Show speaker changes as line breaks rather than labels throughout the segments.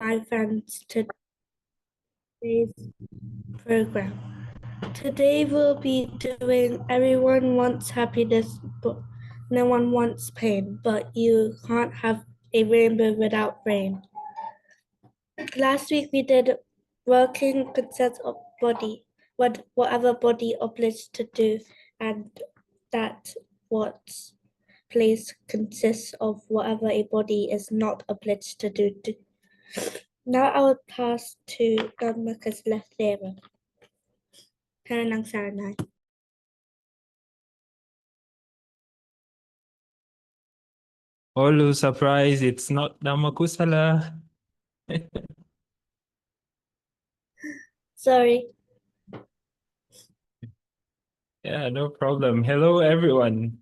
my friends to today's program. Today we'll be doing Everyone Wants Happiness, but no one wants pain, but you can't have a rainbow without rain. Last week we did working consensus of body, whatever body obliged to do, and that what place consists of whatever a body is not obliged to do. Now I will pass to Dhamma's left ear. Paranang Saranai.
Olu, surprise, it's not Dhammakusala.
Sorry.
Yeah, no problem. Hello, everyone.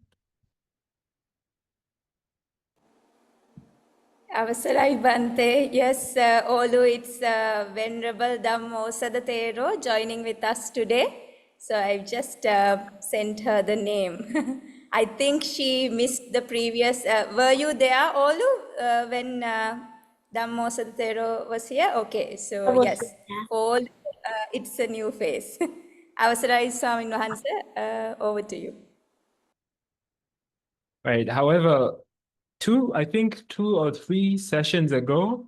Avasarai Bante, yes, Olu, it's Venerable Dhammo Sadatero joining with us today. So I've just sent her the name. I think she missed the previous. Were you there, Olu, when Dhammo Sadatero was here? Okay, so yes, all it's a new face. Avasarai Swamin Wahanse, over to you.
Right. However, I think 2 or 3 sessions ago,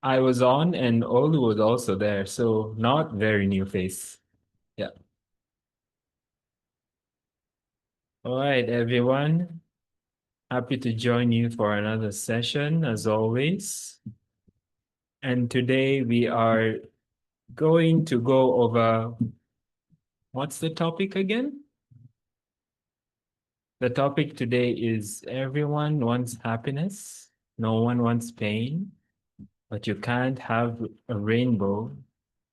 I was on and Olu was also there. So not very new face. Yeah. All right, everyone. Happy to join you for another session as always. And today we are going to go over, what's the topic again? The topic today is everyone wants happiness, no one wants pain, but you can't have a rainbow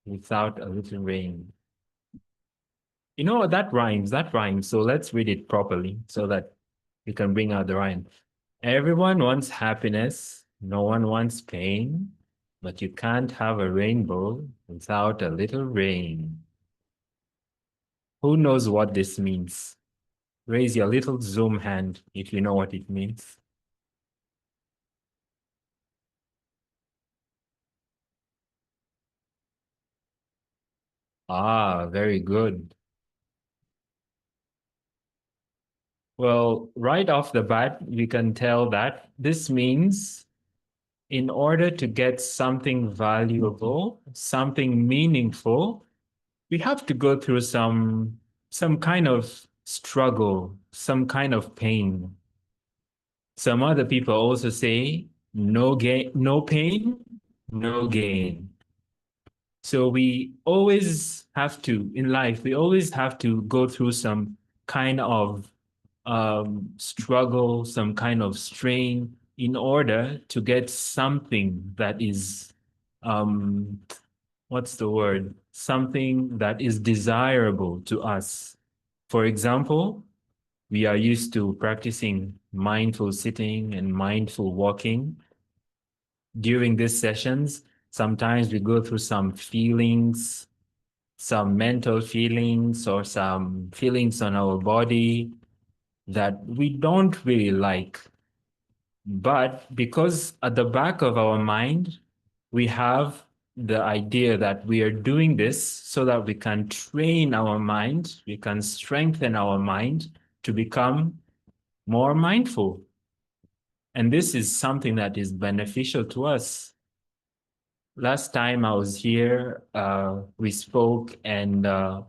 without a little rain. You know, that rhymes. So let's read it properly so that we can bring out the rhyme. Everyone wants happiness, no one wants pain, but you can't have a rainbow without a little rain. Who knows what this means? Raise your little Zoom hand if you know what it means. Ah, very good. Well, right off the bat, we can tell that this means in order to get something valuable, something meaningful, we have to go through some kind of struggle, some kind of pain. Some other people also say no gain, no pain, no gain. So we always have to, in life, we always have to go through some kind of struggle, some kind of strain in order to get something that is, what's the word? Something that is desirable to us. For example, we are used to practicing mindful sitting and mindful walking. During these sessions, sometimes we go through some feelings, some mental feelings or some feelings on our body that we don't really like. But because at the back of our mind, we have the idea that we are doing this so that we can train our mind, we can strengthen our mind to become more mindful. And this is something that is beneficial to us. Last time I was here, we spoke, and a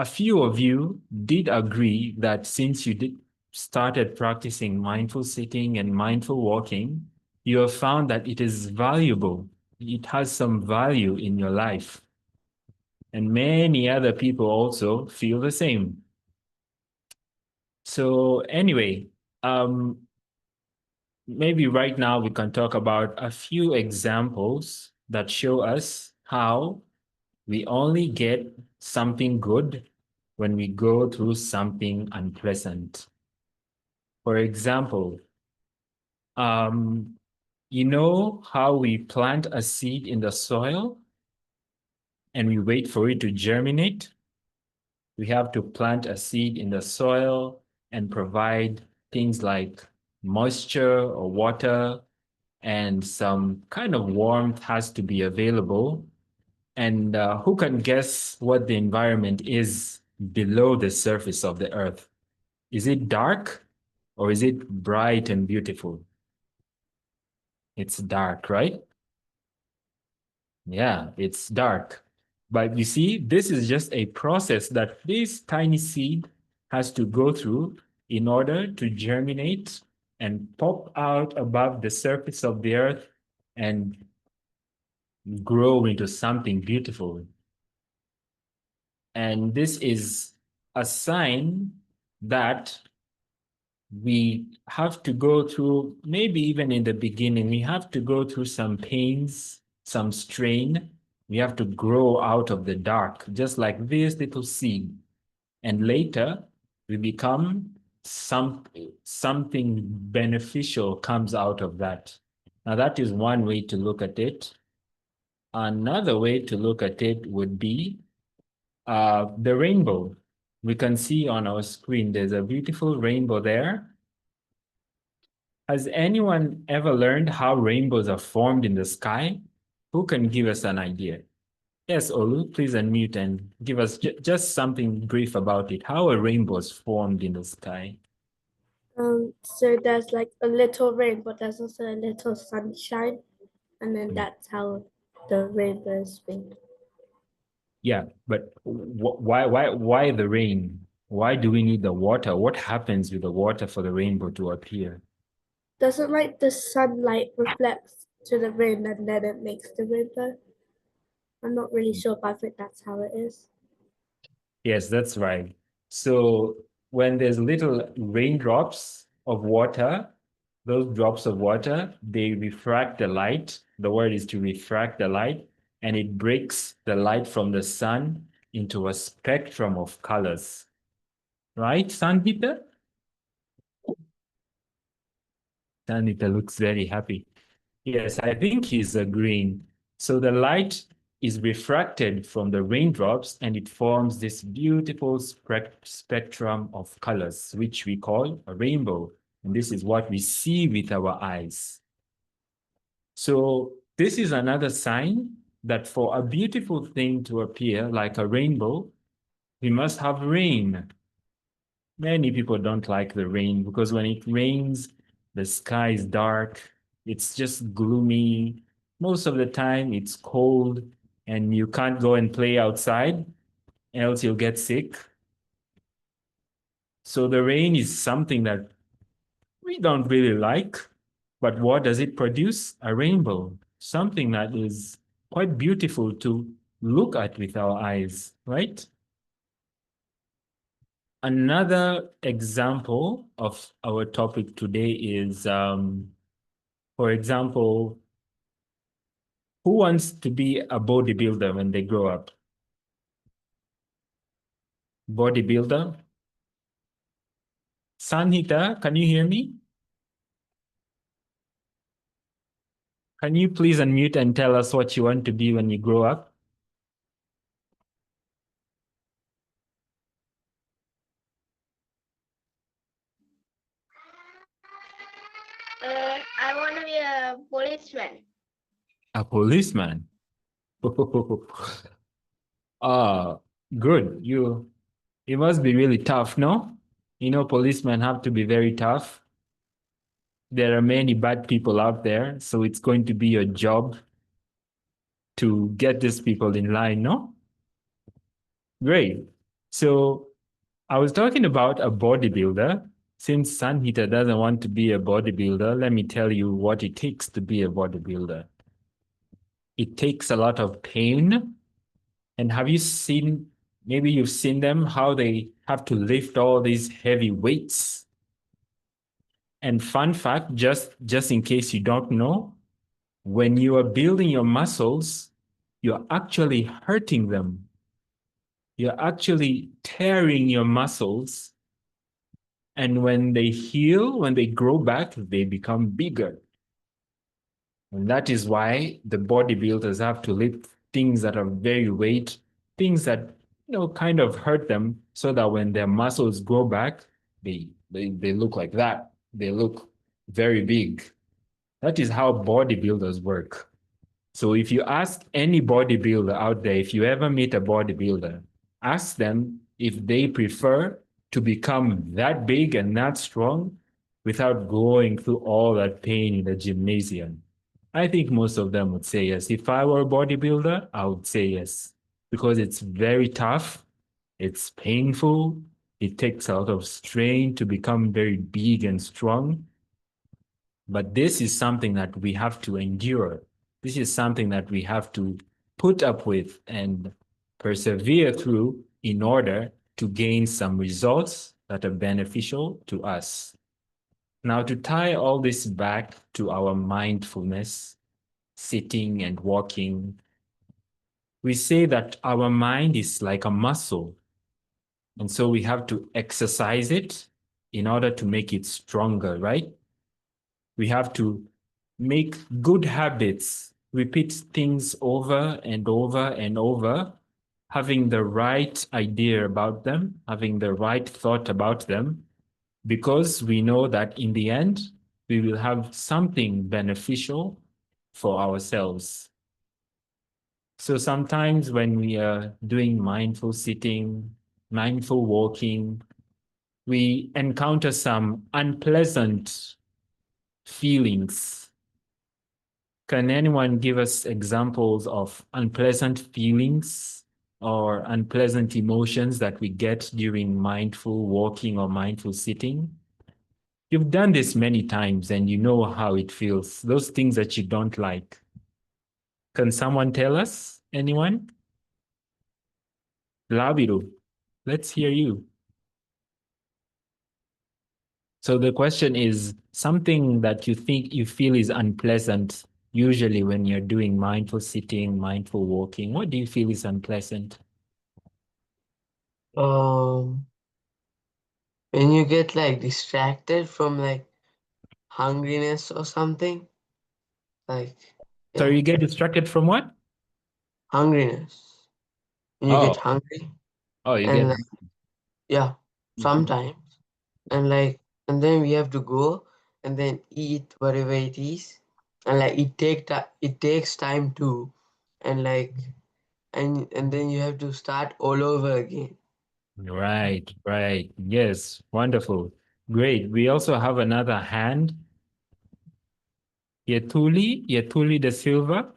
few of you did agree that since you started practicing mindful sitting and mindful walking, you have found that it is valuable. It has some value in your life. And many other people also feel the same. So anyway, maybe right now we can talk about a few examples that show us how we only get something good when we go through something unpleasant. For example, you know how we plant a seed in the soil and we wait for it to germinate? We have to plant a seed in the soil and provide things like moisture or water and some kind of warmth has to be available. And who can guess what the environment is below the surface of the earth? Is it dark or is it bright and beautiful? It's dark, right? Yeah, it's dark. But you see, this is just a process that this tiny seed has to go through in order to germinate and pop out above the surface of the earth and grow into something beautiful. And this is a sign that we have to go through, maybe even in the beginning, we have to go through some pains, some strain. We have to grow out of the dark, just like this little seed. And later, we become something beneficial comes out of that. Now, that is one way to look at it. Another way to look at it would be the rainbow. We can see on our screen, there's a beautiful rainbow there. Has anyone ever learned how rainbows are formed in the sky? Who can give us an idea? Yes, Olu, please unmute and give us just something brief about it. How are rainbows formed in the sky?
So there's like a little rain, but there's also a little sunshine, and then that's how the rainbow is made.
Yeah, but why the rain? Why do we need the water? What happens with the water for the rainbow to appear?
Doesn't like the sunlight reflects to the rain and then it makes the rainbow? I'm not really sure, but I think that's how it is.
Yes, that's right. So when there's little raindrops of water, those drops of water, they refract the light. The word is to refract the light, and it breaks the light from the sun into a spectrum of colors. Right, Sanhita? Sanhita looks very happy. Yes, I think he's agreeing. So the light is refracted from the raindrops and it forms this beautiful spectrum of colors, which we call a rainbow. And this is what we see with our eyes. So this is another sign that for a beautiful thing to appear like a rainbow, we must have rain. Many people don't like the rain because when it rains, the sky is dark, it's just gloomy. Most of the time, it's cold and you can't go and play outside, else you'll get sick. So the rain is something that we don't really like. But what does it produce? A rainbow, something that is quite beautiful to look at with our eyes, right? Another example of our topic today is, for example, who wants to be a bodybuilder when they grow up? Bodybuilder? Sanhita, can you hear me? Can you please unmute and tell us what you want to be when you grow up?
I want to be a policeman.
A policeman. Ah, good. It must be really tough, no? You know, policemen have to be very tough. There are many bad people out there, so it's going to be your job to get these people in line, no? Great. So I was talking about a bodybuilder. Since Sanhita doesn't want to be a bodybuilder, let me tell you what it takes to be a bodybuilder. It takes a lot of pain. And have you seen, maybe you've seen them, how they have to lift all these heavy weights? And fun fact, just in case you don't know, when you are building your muscles, you're actually hurting them. You're actually tearing your muscles. And when they heal, when they grow back, they become bigger. And that is why the bodybuilders have to lift things that are very weight, things that kind of hurt them, so that when their muscles grow back, they look like that. They look very big. That is how bodybuilders work. So if you ask any bodybuilder out there, if you ever meet a bodybuilder, ask them if they prefer to become that big and that strong without going through all that pain in the gymnasium. I think most of them would say yes. If I were a bodybuilder, I would say yes, because it's very tough, it's painful, it takes a lot of strain to become very big and strong. But this is something that we have to endure. This is something that we have to put up with and persevere through in order to gain some results that are beneficial to us. Now, to tie all this back to our mindfulness, sitting and walking, we say that our mind is like a muscle. And so we have to exercise it in order to make it stronger, right? We have to make good habits, repeat things over and over and over, having the right idea about them, having the right thought about them, because we know that in the end, we will have something beneficial for ourselves. So sometimes when we are doing mindful sitting, mindful walking, we encounter some unpleasant feelings. Can anyone give us examples of unpleasant feelings or unpleasant emotions that we get during mindful walking or mindful sitting? You've done this many times and you know how it feels, those things that you don't like. Can someone tell us? Anyone? Labiru, let's hear you. So the question is something that you think you feel is unpleasant, usually when you're doing mindful sitting, mindful walking. What do you feel is unpleasant?
When you get like distracted from like hungriness or something, like
So
yeah,
you get distracted from what?
hungriness. When you get
Oh,
hungry
you
and
get.
like, yeah,
Mhm.
sometimes and like and then we have to go and then eat whatever it is and like it takes time too and like and then you have to start all over again.
Right, right. Yes, wonderful. Great. We also have another hand. Yetuli de Silva.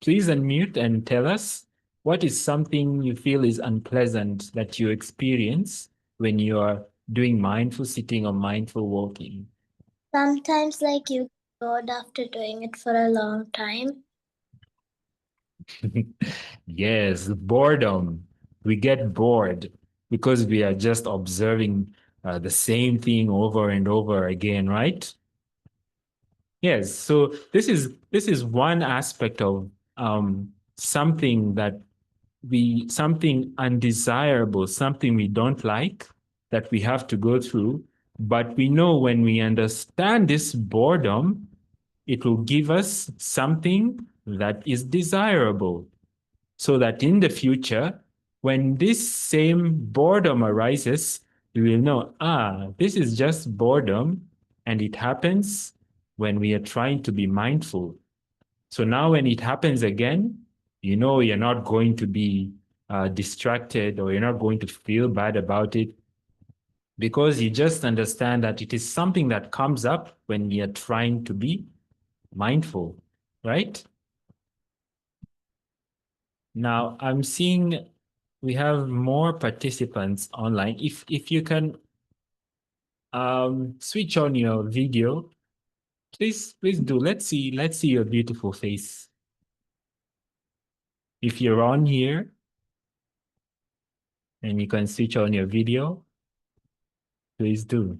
Please unmute and tell us what is something you feel is unpleasant that you experience when you are doing mindful sitting or mindful walking.
Sometimes, like, you get bored after doing it for a long time.
Yes, boredom. We get bored because we are just observing the same thing over and over again, right? Yes. So this is one aspect of something that something undesirable, something we don't like that we have to go through. But we know when we understand this boredom, it will give us something that is desirable. So that in the future, when this same boredom arises, we will know, this is just boredom, and it happens when we are trying to be mindful. So now when it happens again, you know you're not going to be distracted or you're not going to feel bad about it because you just understand that it is something that comes up when you're trying to be mindful, right? Now I'm seeing we have more participants online. If you can switch on your video, please do. Let's see your beautiful face. If you're on here and you can switch on your video, please do.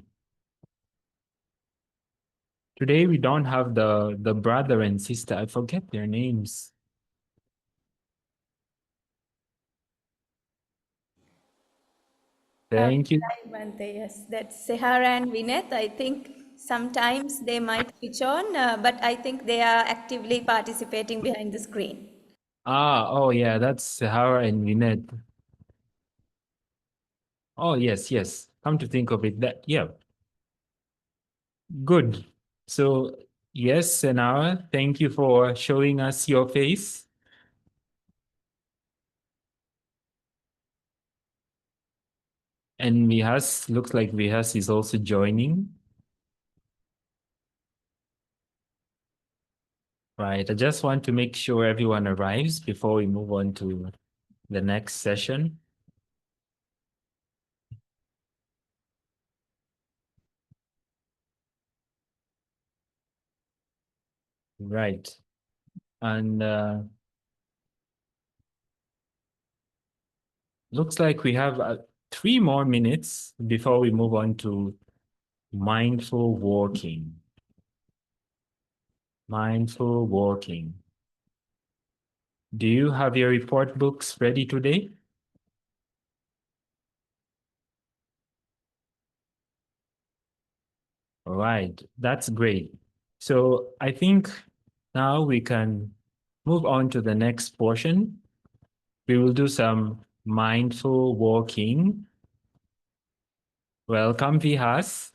Today we don't have the brother and sister. I forget their names. Thank you.
Bante, yes, that's Sehara and Vineth. I think sometimes they might switch on, but I think they are actively participating behind the screen.
Oh yeah, that's Sahara and Vined. Oh yes. Come to think of it, that yeah. Good. So yes, Senara, thank you for showing us your face. And Vihas, looks like Vihas is also joining. Right, I just want to make sure everyone arrives before we move on to the next session. Right, and looks like we have 3 more minutes before we move on to mindful walking. Mindful walking. Do you have your report books ready today? All right, that's great. So I think now we can move on to the next portion. We will do some mindful walking. Welcome, Vihas.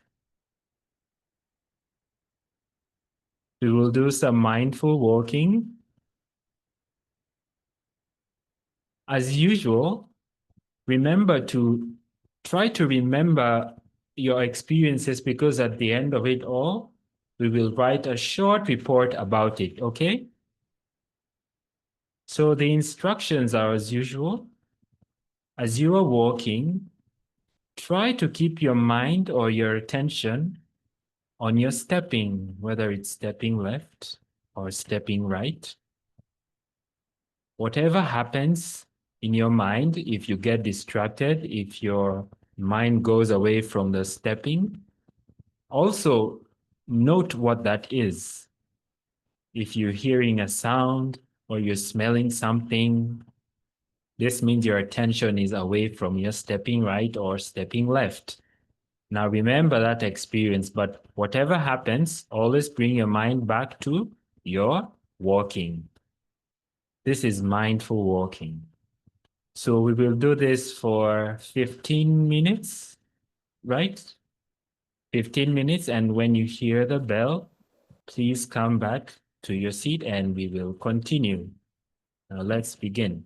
We will do some mindful walking. As usual, remember to try to remember your experiences, because at the end of it all, we will write a short report about it, okay? So the instructions are as usual. As you are walking, try to keep your mind or your attention on your stepping, whether it's stepping left or stepping right. Whatever happens in your mind, if you get distracted, if your mind goes away from the stepping, also note what that is. If you're hearing a sound or you're smelling something, this means your attention is away from your stepping right or stepping left. Now remember that experience, but whatever happens, always bring your mind back to your walking. This is mindful walking. So we will do this for 15 minutes, right? 15 minutes, and when you hear the bell, please come back to your seat and we will continue. Now let's begin.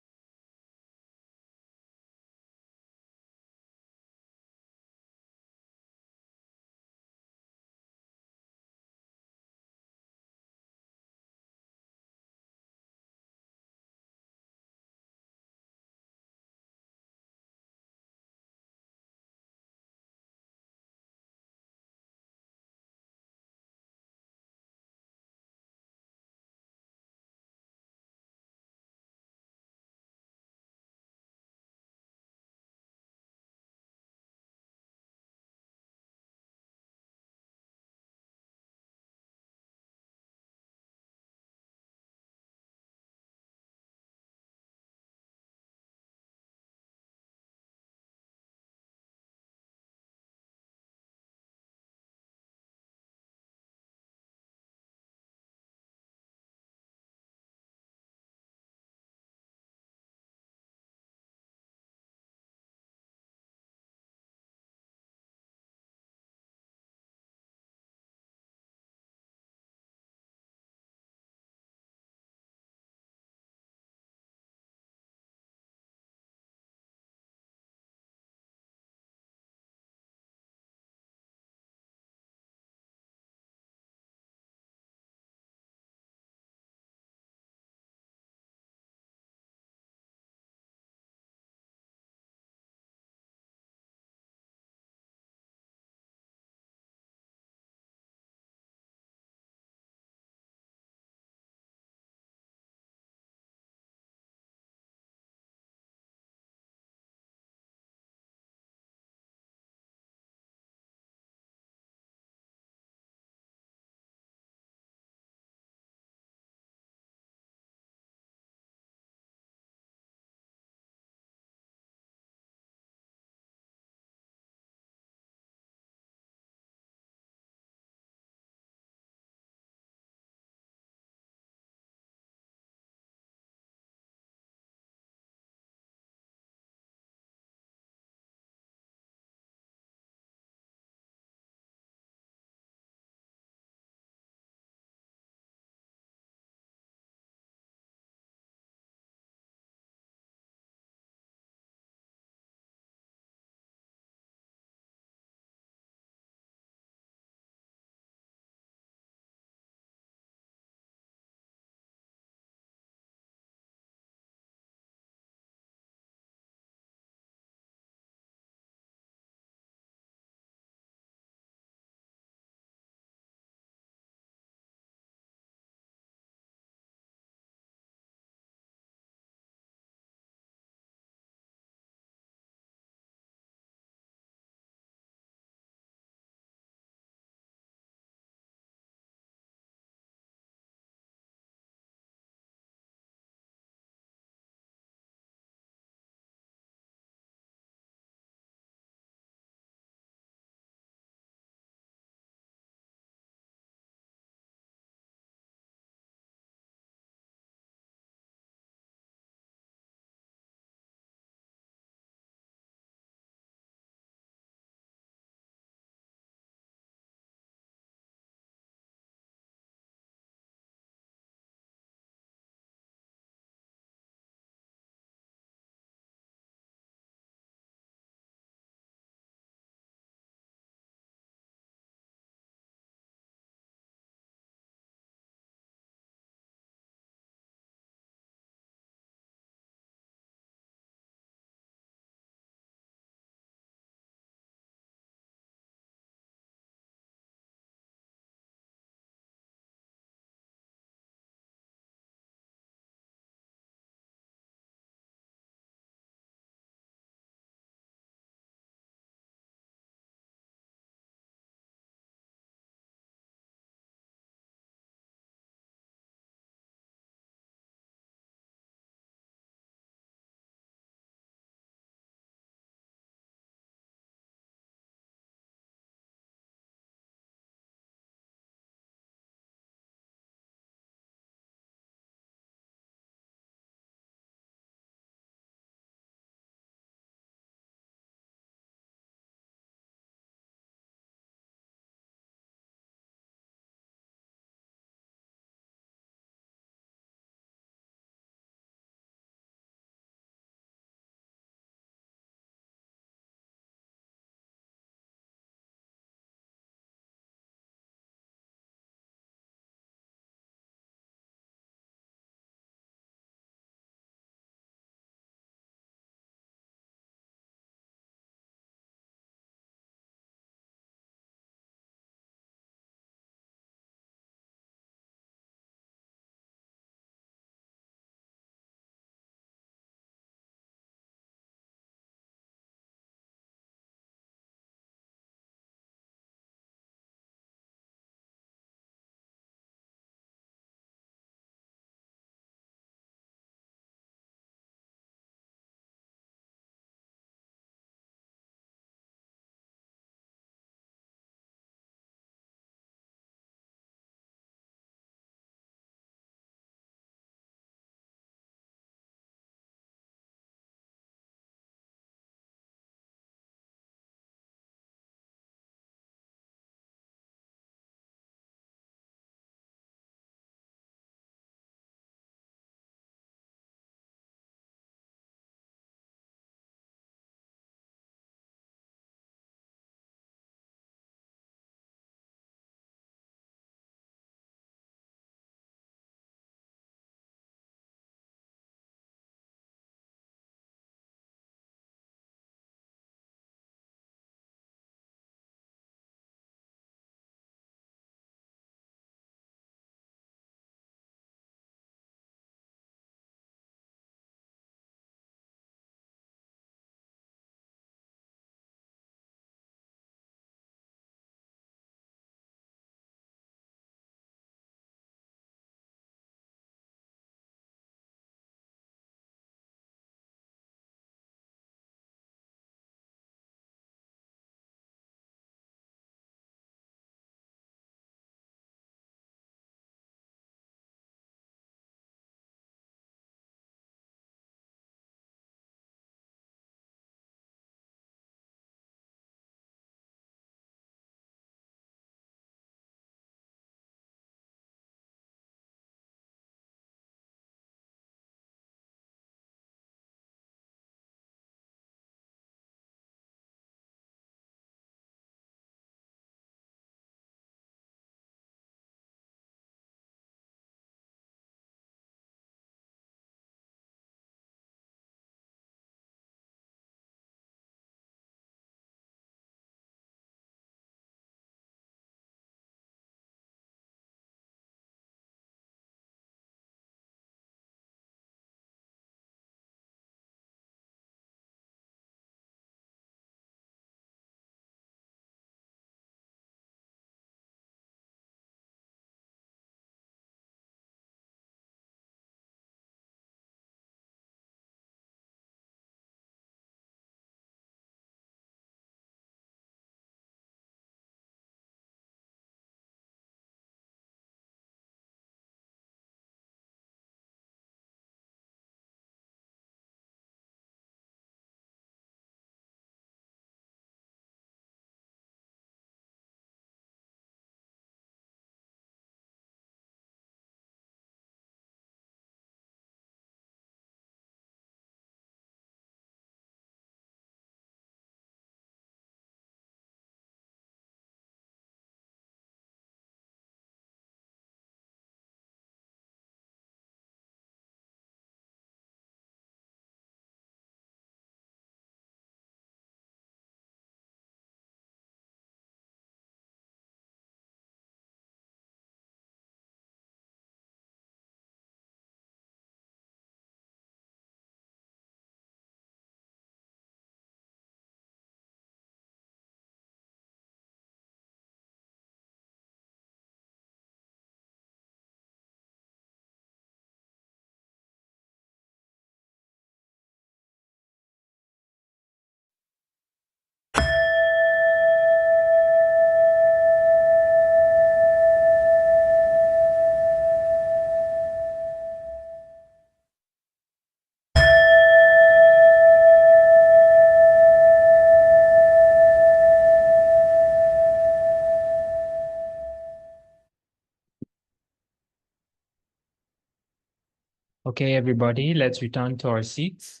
Okay, everybody, let's return to our seats.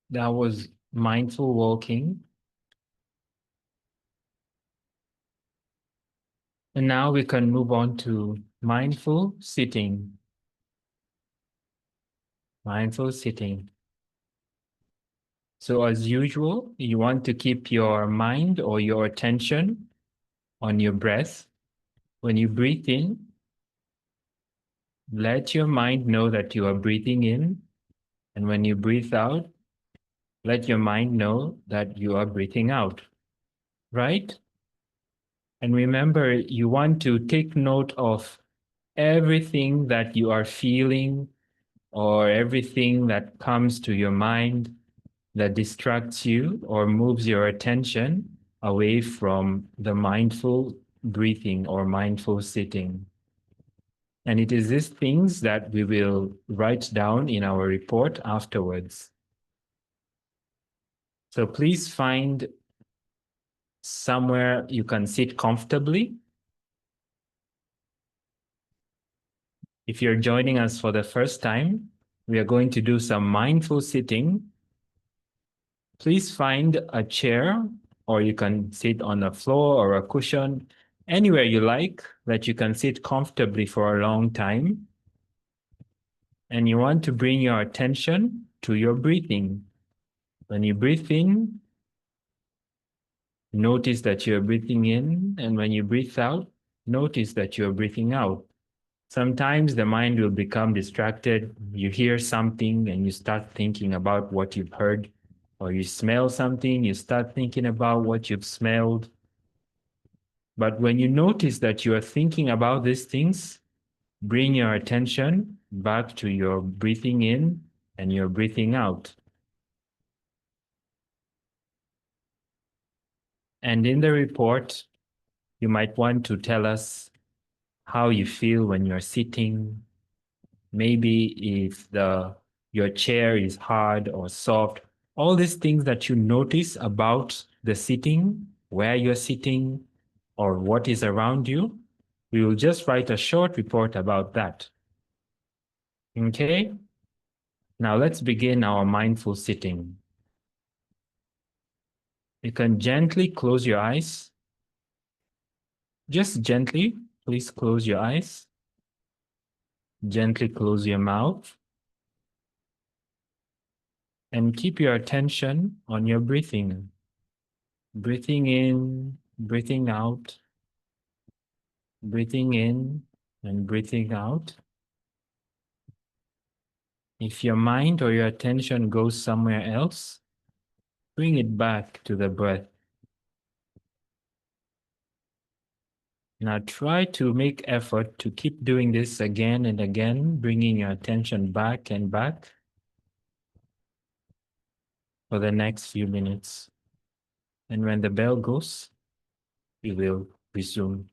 That was mindful walking. And now we can move on to mindful sitting. Mindful sitting. So as usual, you want to keep your mind or your attention on your breath. When you breathe in, let your mind know that you are breathing in. And when you breathe out, let your mind know that you are breathing out. Right? And remember, you want to take note of everything that you are feeling or everything that comes to your mind that distracts you or moves your attention away from the mindful breathing or mindful sitting. And it is these things that we will write down in our report afterwards. So please find somewhere you can sit comfortably. If you're joining us for the first time, we are going to do some mindful sitting. Please find a chair, or you can sit on a floor or a cushion, anywhere you like that you can sit comfortably for a long time. And you want to bring your attention to your breathing. When you breathe in, notice that you're breathing in, and when you breathe out, notice that you're breathing out. Sometimes the mind will become distracted. You hear something and you start thinking about what you've heard, or you smell something, you start thinking about what you've smelled. But when you notice that you are thinking about these things, bring your attention back to your breathing in and your breathing out. And in the report, you might want to tell us how you feel when you're sitting. Maybe if your chair is hard or soft, all these things that you notice about the sitting, where you're sitting, or what is around you, we will just write a short report about that. Okay? Now let's begin our mindful sitting. You can gently close your eyes. Just gently, please close your eyes. Gently close your mouth. And keep your attention on your breathing. Breathing in, breathing out. Breathing in and breathing out. If your mind or your attention goes somewhere else, bring it back to the breath. Now try to make effort to keep doing this again and again, bringing your attention back and back for the next few minutes. And when the bell goes, we will resume.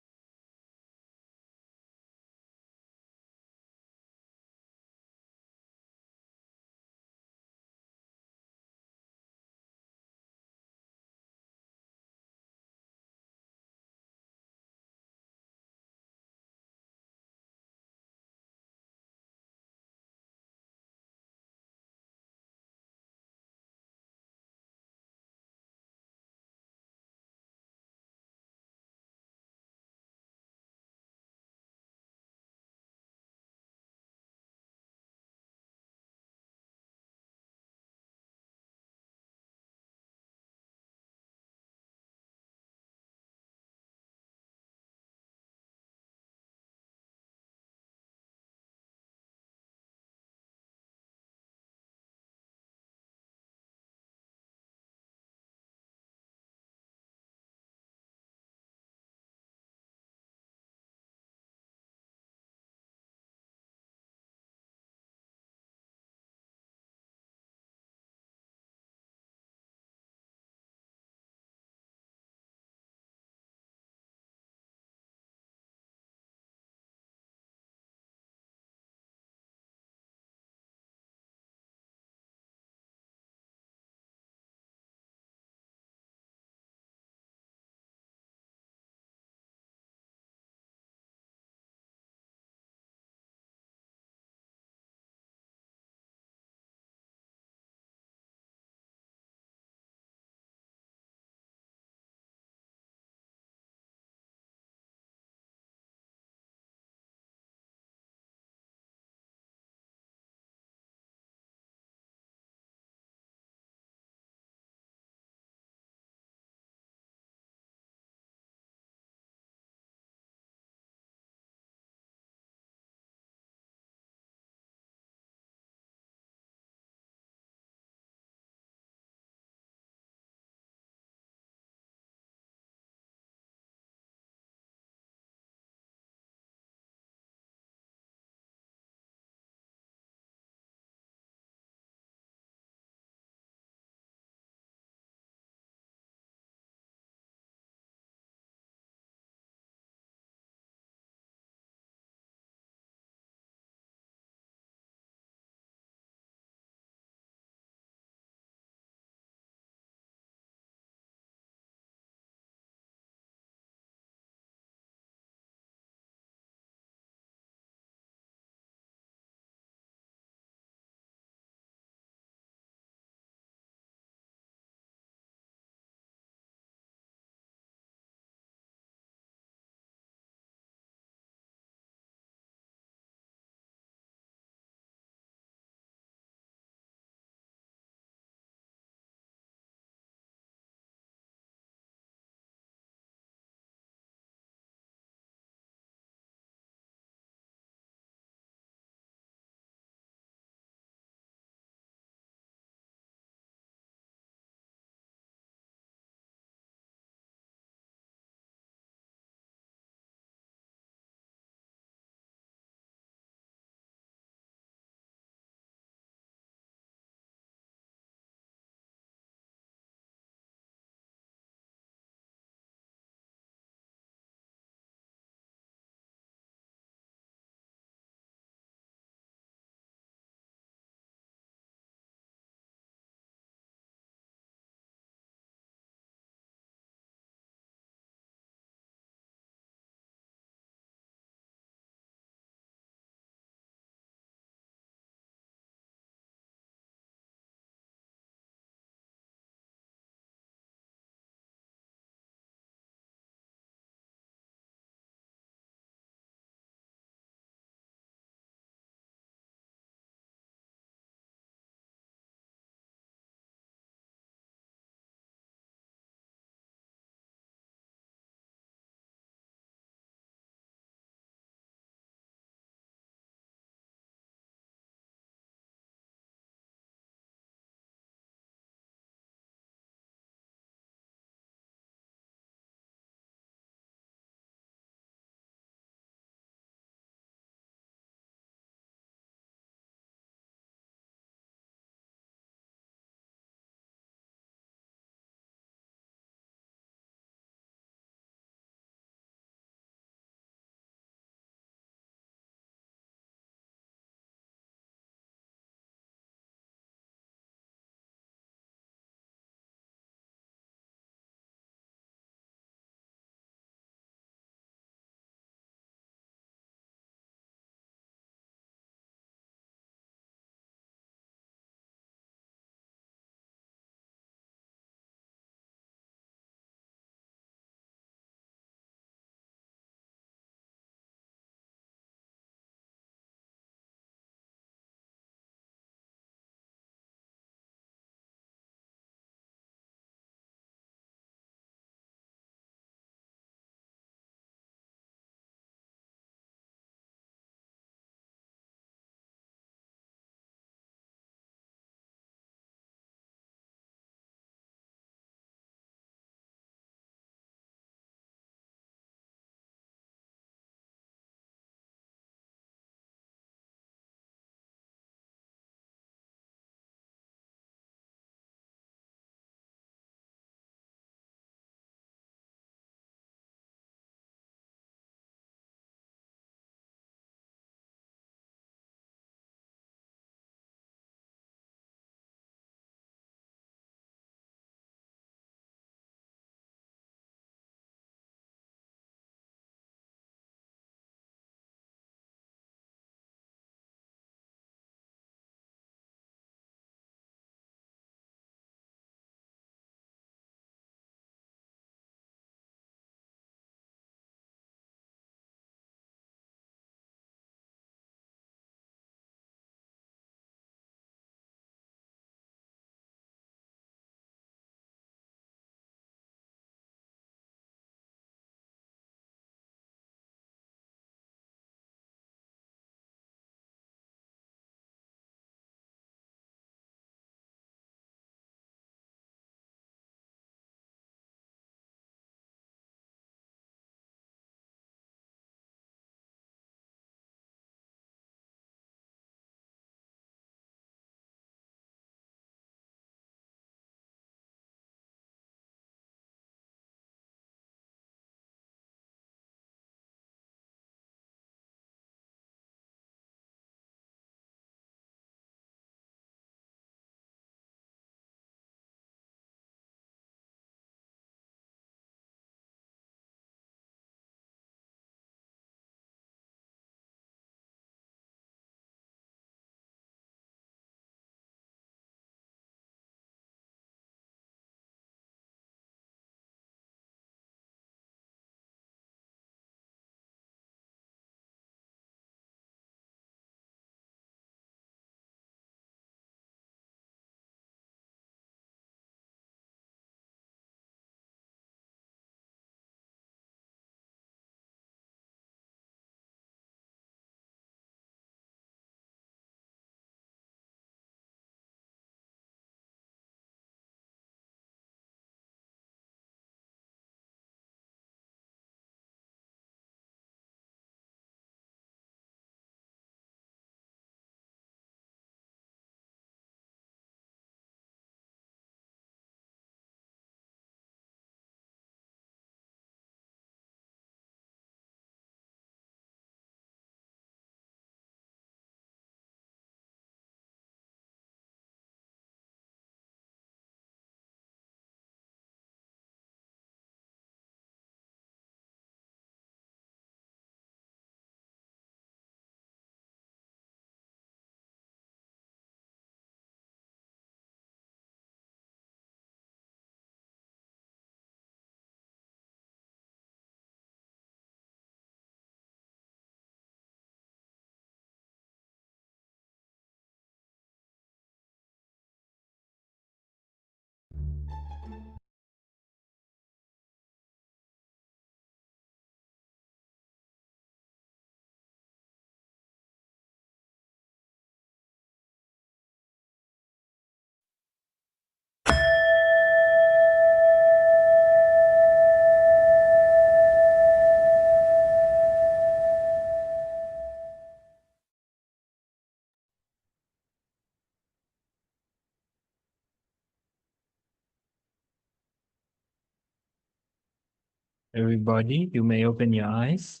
Everybody, you may open your eyes.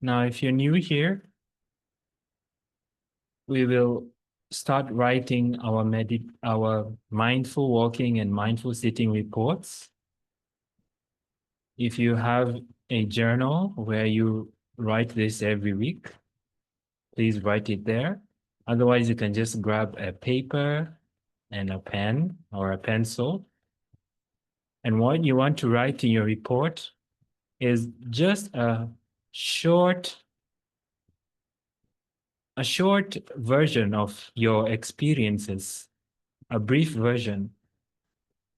Now, if you're new here, we will start writing our mindful walking and mindful sitting reports. If you have a journal where you write this every week, please write it there. Otherwise, you can just grab a paper and a pen or a pencil. And what you want to write in your report is just a short version of your experiences, a brief version.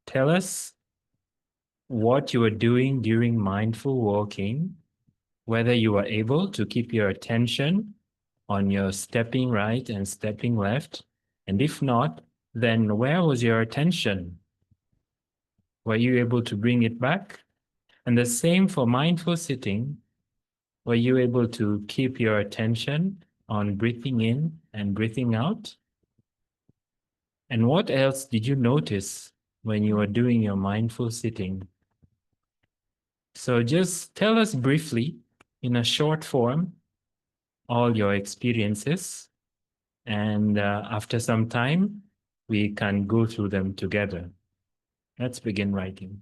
Tell us what you were doing during mindful walking, whether you were able to keep your attention on your stepping right and stepping left. And if not, then where was your attention? Were you able to bring it back? And the same for mindful sitting. Were you able to keep your attention on breathing in and breathing out? And what else did you notice when you were doing your mindful sitting? So just tell us briefly in a short form all your experiences. And after some time, we can go through them together. Let's begin writing.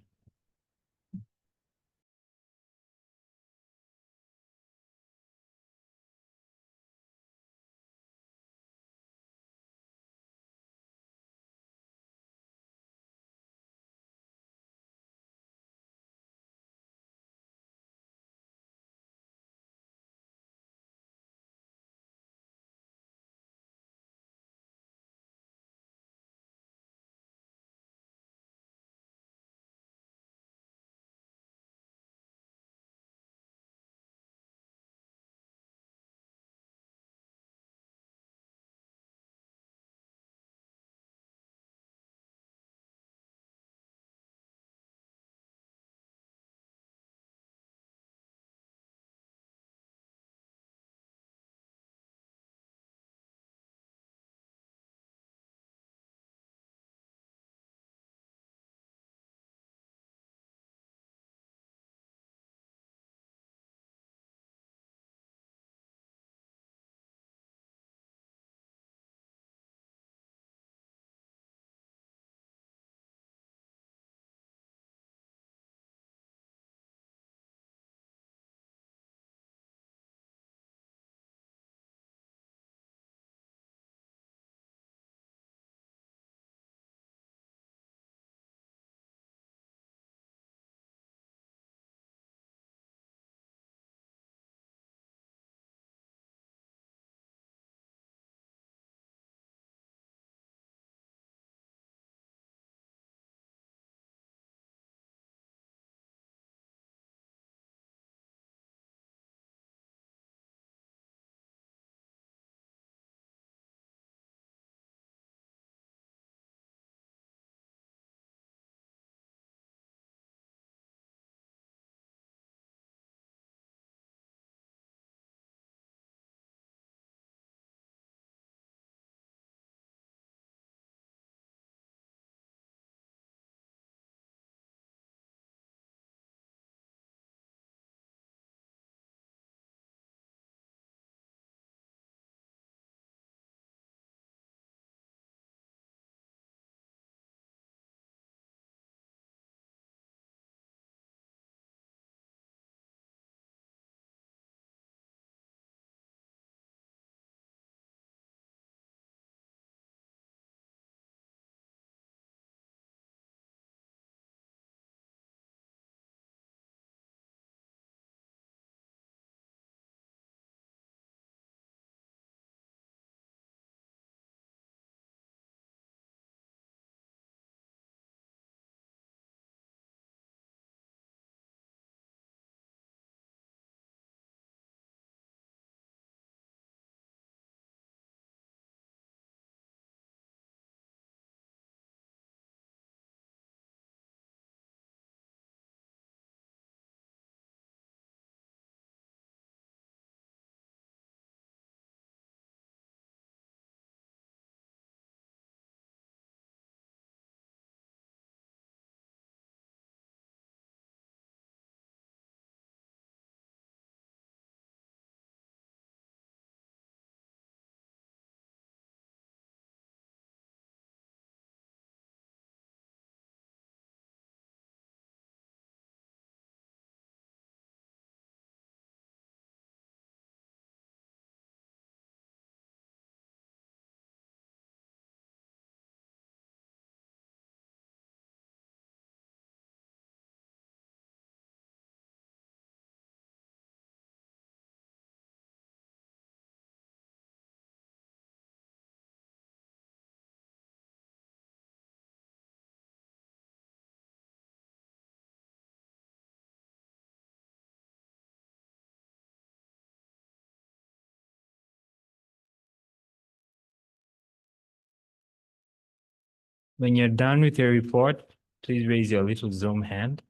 When you're done with your report, please raise your little Zoom hand.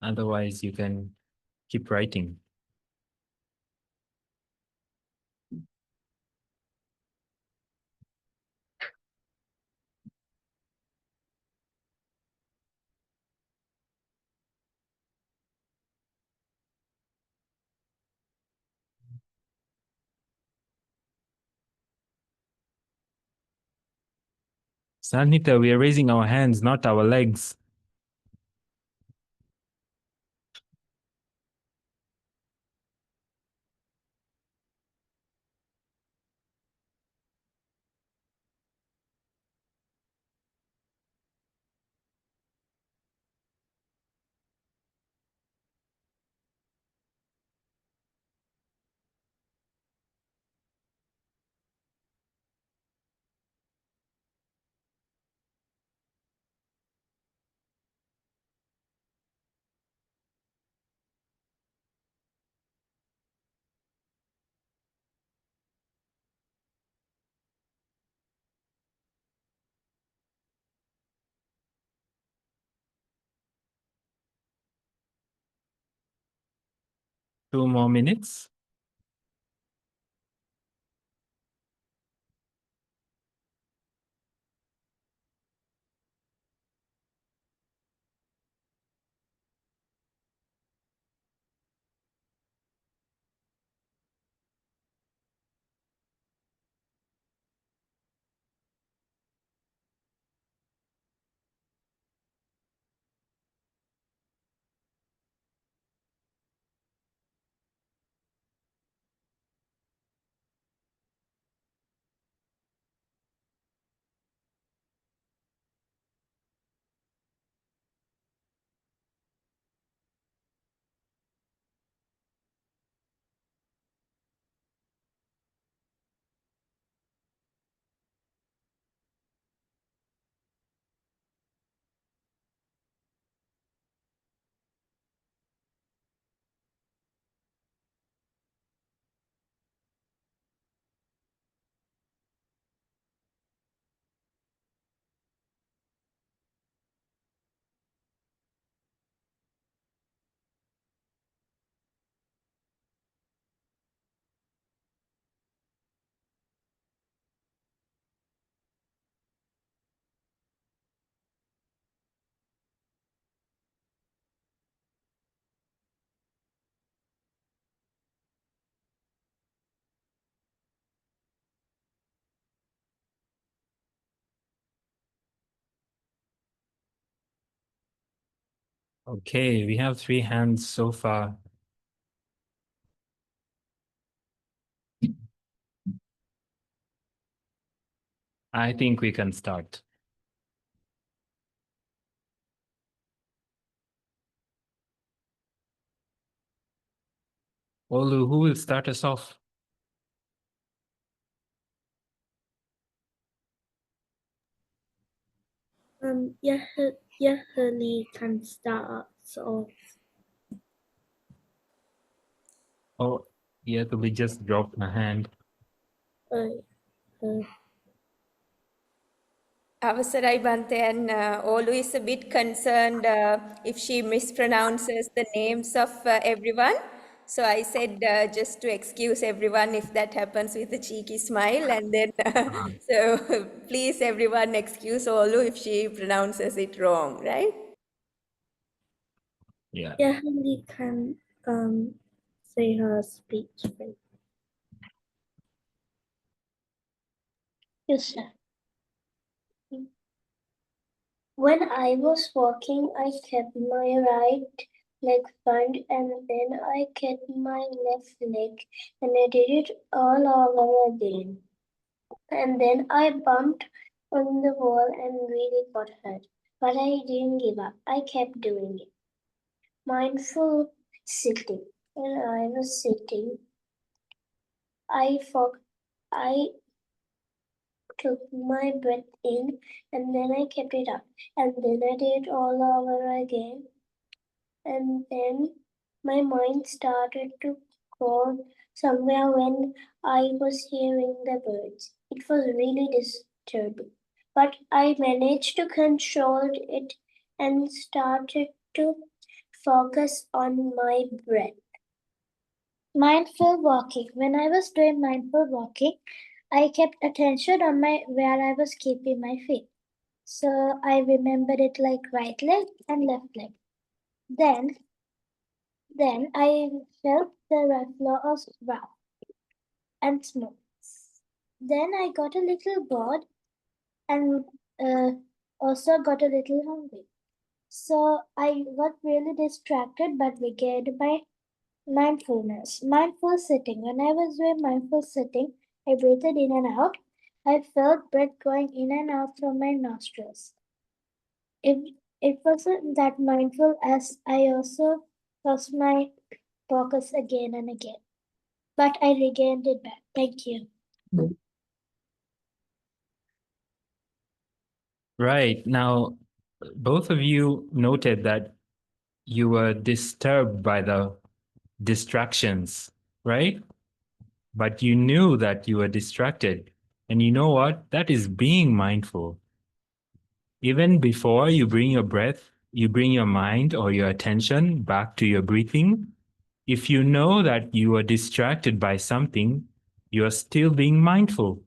Otherwise, you can keep writing. Sanhita, we are raising our hands, not our legs. Two more minutes. Okay, we have 3 hands so far. I think we can start. Olu, who will start us off?
Yahali can start us off.
Oh, yeah, we just dropped my hand.
Avasarai Bante, and always a bit concerned if she mispronounces the names of everyone. So I said just to excuse everyone if that happens with a cheeky smile, and then so please everyone excuse Olu if she pronounces it wrong, right?
Yeah.
Yahali can say her speech.
Yes, sir. When I was walking, I kept my right leg front and then I kept my left leg and I did it all over again. And then I bumped on the wall and really got hurt. But I didn't give up. I kept doing it. Mindful sitting. When I was sitting, I took my breath in and then I kept it up. And then I did it all over again. And then my mind started to go somewhere when I was hearing the birds. It It was really disturbing. But I managed to control it and started to focus on my breath. Mindful walking. When I was doing mindful walking, I kept attention on my where I was keeping my feet. So I remembered it like right leg and left leg. Then I felt the right flow of rough and smooth. Then I got a little bored and also got a little hungry. So I got really distracted but regained my mindfulness. Mindful sitting. When I was doing mindful sitting, I breathed in and out. I felt breath going in and out from my nostrils. It wasn't that mindful as I also lost my focus again and again. But I regained it back. Thank you.
Right. Now, both of you noted that you were disturbed by the distractions, right? But you knew that you were distracted. And you know what? That is being mindful. Even before you bring your breath, you bring your mind or your attention back to your breathing. If you know that you are distracted by something, you are still being mindful.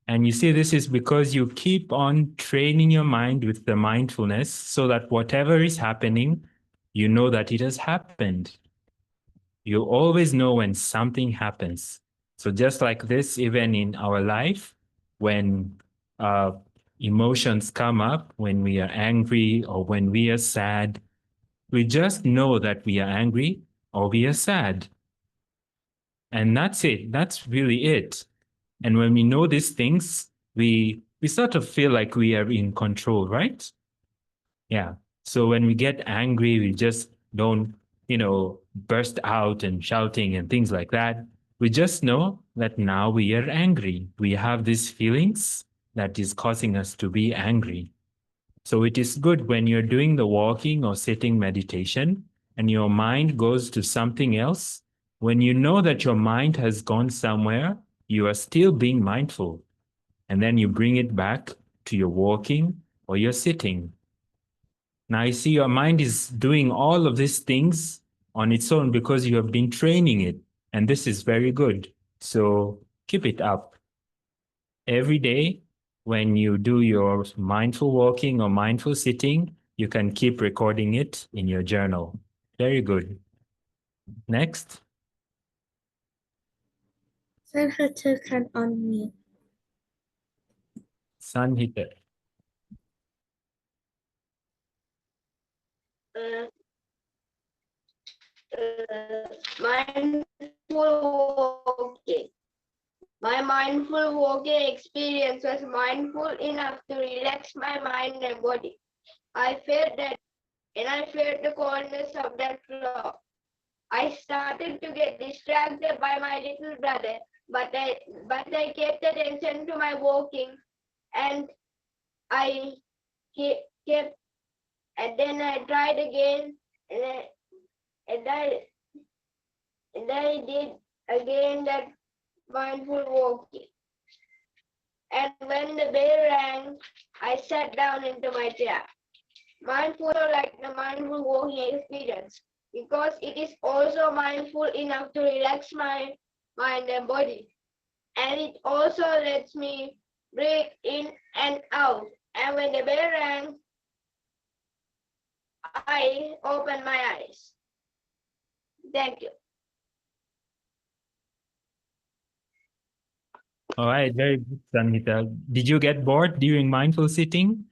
And you see, this is because you keep on training your mind with the mindfulness so that whatever is happening, you know that it has happened. You always know when something happens. So just like this, even in our life, when emotions come up, when we are angry or when we are sad, we just know that we are angry or we are sad. And that's it. That's really it. And when we know these things, we sort of feel like we are in control, right? Yeah. So when we get angry, we just don't, burst out and shouting and things like that. We just know that now we are angry. We have these feelings that is causing us to be angry. So it is good when you're doing the walking or sitting meditation and your mind goes to something else. When you know that your mind has gone somewhere, you are still being mindful. And then you bring it back to your walking or your sitting. Now you see your mind is doing all of these things on its own because you have been training it. And this is very good. So keep it up. Every day, when you do your mindful walking or mindful sitting, you can keep recording it in your journal. Very good. Next.
Sanhata can unmute.
Sanhita.
Mindful walking. My mindful walking experience was mindful enough to relax my mind and body. I felt that, and I felt the coldness of that floor. I started to get distracted by my little brother, but I kept attention to my walking, and I kept, and then I tried again, and I did again that mindful walking. And when the bell rang, I sat down into my chair. Mindful like the mindful walking experience, because it is also mindful enough to relax my mind and body. And it also lets me breathe in and out. And when the bell rang, I opened my eyes. Thank you.
All right, very good, Sanhita. Did you get bored during mindful sitting?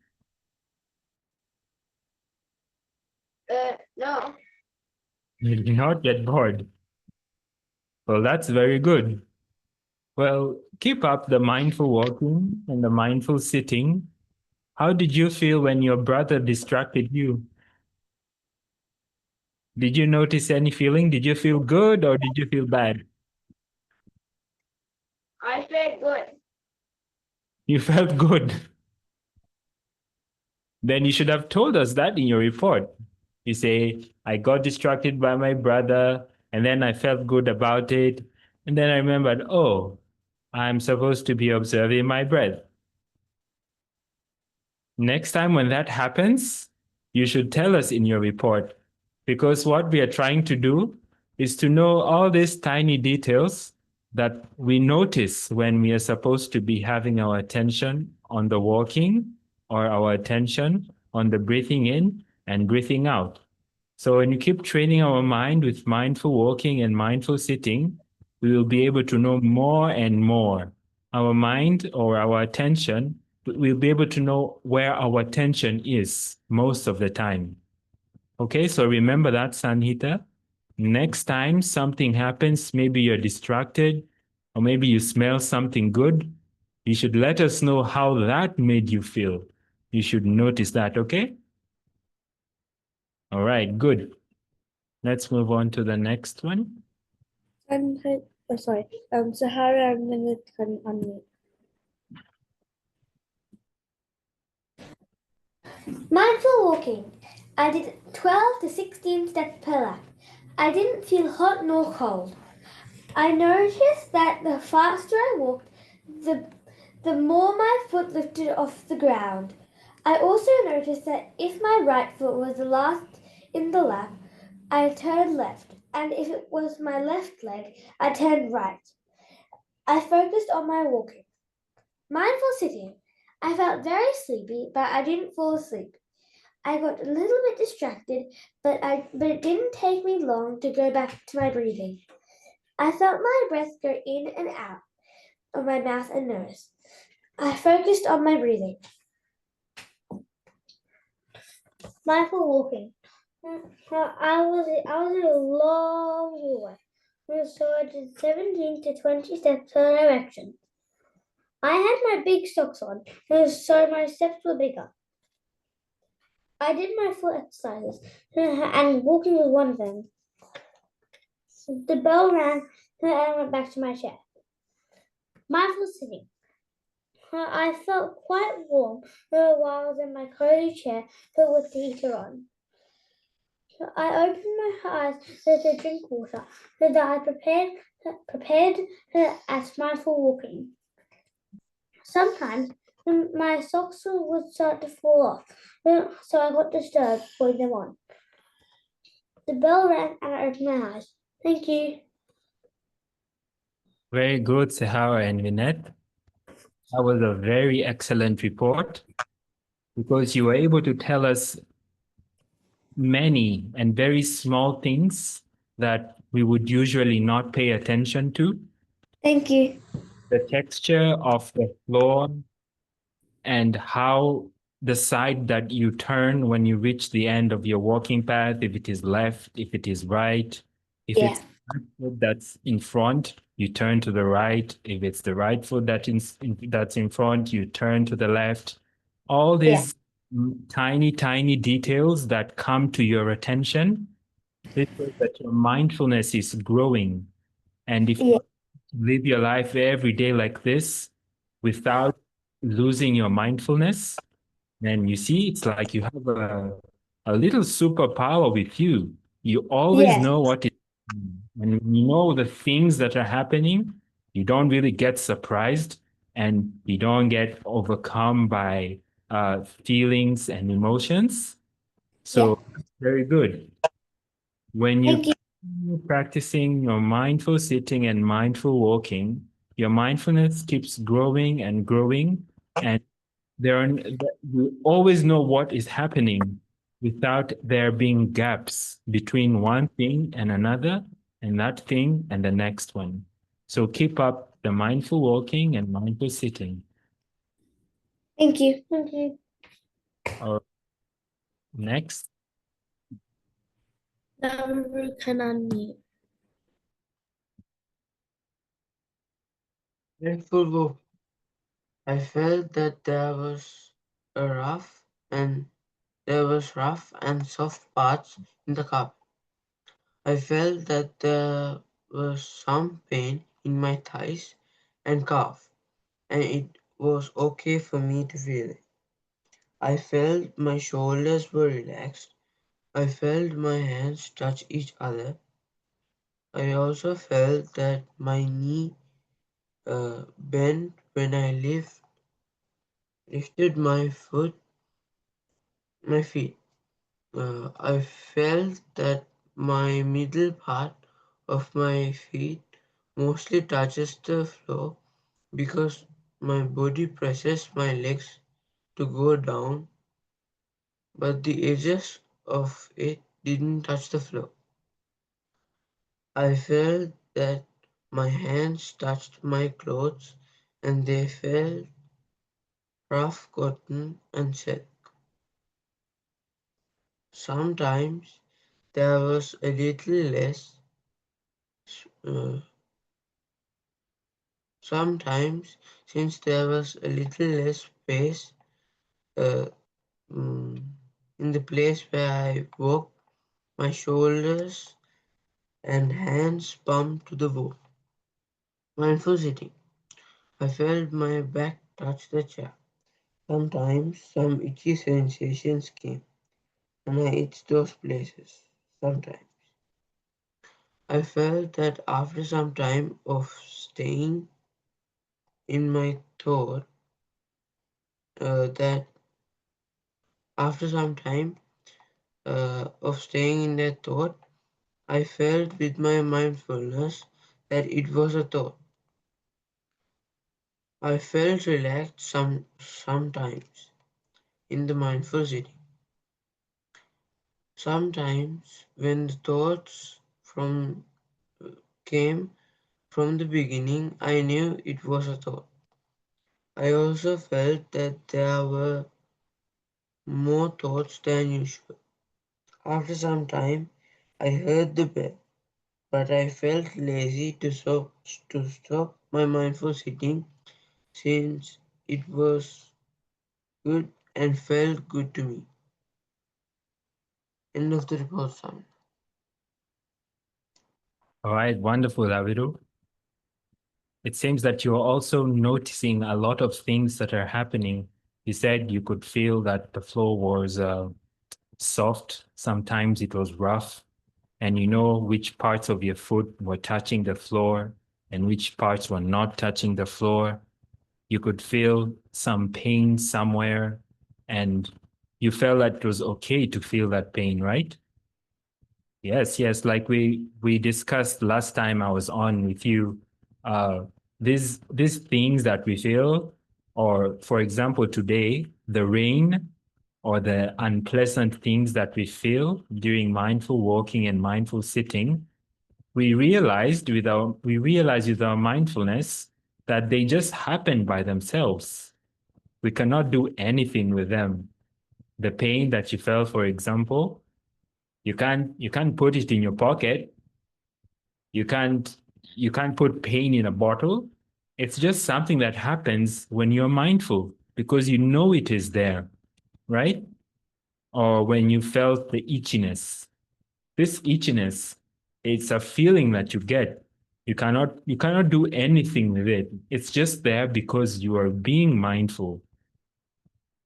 No.
You did not get bored. Well, that's very good. Well, keep up the mindful walking and the mindful sitting. How did you feel when your brother distracted you? Did you notice any feeling? Did you feel good or did you feel bad?
I felt good.
You felt good. Then you should have told us that in your report. You say, I got distracted by my brother, and then I felt good about it. And then I remembered, oh, I'm supposed to be observing my breath. Next time when that happens, you should tell us in your report, because what we are trying to do is to know all these tiny details that we notice when we are supposed to be having our attention on the walking or our attention on the breathing in and breathing out. So when you keep training our mind with mindful walking and mindful sitting, we will be able to know more and more. Our mind or our attention, we'll be able to know where our attention is most of the time. Okay, so remember that, Sanhita. Next time something happens, maybe you're distracted, or maybe you smell something good, you should let us know how that made you feel. You should notice that, okay? All right, good. Let's move on to the next one.
And Sahara and Minute can unmute.
Mindful walking. I did 12 to 16 steps per lap. I didn't feel hot nor cold. I noticed that the faster I walked, the more my foot lifted off the ground. I also noticed that if my right foot was the last in the lap, I turned left, and if it was my left leg, I turned right. I focused on my walking. Mindful sitting. I felt very sleepy, but I didn't fall asleep. I got a little bit distracted, but it didn't take me long to go back to my breathing. I felt my breath go in and out of my mouth and nose. I focused on my breathing. Mindful walking. I was a long way, so I did 17 to 20 steps per direction. I had my big socks on, so my steps were bigger. I did my foot exercises, and walking was one of them. The bell rang, and I went back to my chair. Mindful sitting. I felt quite warm while I was in my cozy chair, but with the heater on. I opened my eyes to drink water that I prepared as mindful walking. Sometimes my socks would start to fall off, so I got disturbed putting them on. The bell rang and I opened my eyes. Thank you.
Very good, Sahara and Vinette. That was a very excellent report because you were able to tell us many and very small things that we would usually not pay attention to.
Thank you.
The texture of the floor and how the side that you turn when you reach the end of your walking path, if it is left, if it is right, if it's the left foot that's in front, you turn to the right. If it's the right foot that's in front, you turn to the left. All these tiny, tiny details that come to your attention, this shows that your mindfulness is growing. And if you live your life every day like this without losing your mindfulness, then you see it's like you have a little superpower with you. You always know what is happening. And when you know the things that are happening, you don't really get surprised and you don't get overcome by feelings and emotions. So that's very good. When you continue practicing your mindful sitting and mindful walking, your mindfulness keeps growing and growing, and you always know what is happening without there being gaps between one thing and another, and that thing and the next one. So keep up the mindful walking and mindful sitting.
Thank you. Thank you.
Next.
Nauru can unmute.
Mindful walk. I felt that there was rough and soft parts in the cup. I felt that there was some pain in my thighs and calf, and it was okay for me to feel it. I felt my shoulders were relaxed. I felt my hands touch each other. I also felt that my knee bent when I lifted my feet. I felt that my middle part of my feet mostly touches the floor because my body presses my legs to go down, but the edges of it didn't touch the floor. I felt that my hands touched my clothes and they felt rough cotton and silk. Sometimes there was a little less uh, sometimes since there was a little less space uh, mm, in the place where I walked, my shoulders and hands bumped to the wall. Mindful sitting. I felt my back touch the chair. Sometimes some itchy sensations came, and I itched those places. Sometimes I felt that after some time of staying in my thought, that after some time of staying in that thought, I felt with my mindfulness that it was a thought. I felt relaxed sometimes in the mindful sitting. Sometimes when the thoughts came from the beginning, I knew it was a thought. I also felt that there were more thoughts than usual. After some time, I heard the bell, but I felt lazy to stop my mindful sitting since it was good and felt good to me. End of the report, son.
All right, wonderful, Aviru. It seems that you're also noticing a lot of things that are happening. You said you could feel that the floor was soft. Sometimes it was rough. And you know which parts of your foot were touching the floor and which parts were not touching the floor. You could feel some pain somewhere, and you felt that it was okay to feel that pain, right? Yes, yes. Like we discussed last time I was on with you, these things that we feel, or for example, today, the rain or the unpleasant things that we feel during mindful walking and mindful sitting, we realized with our mindfulness that they just happen by themselves. We cannot do anything with them. The pain that you felt, for example, you can't put it in your pocket. You can't you can't put pain in a bottle. It's just something that happens when you're mindful because you know it is there, right? Or when you felt the itchiness. This itchiness, it's a feeling that you get. You cannot do anything with it. It's just there because you are being mindful.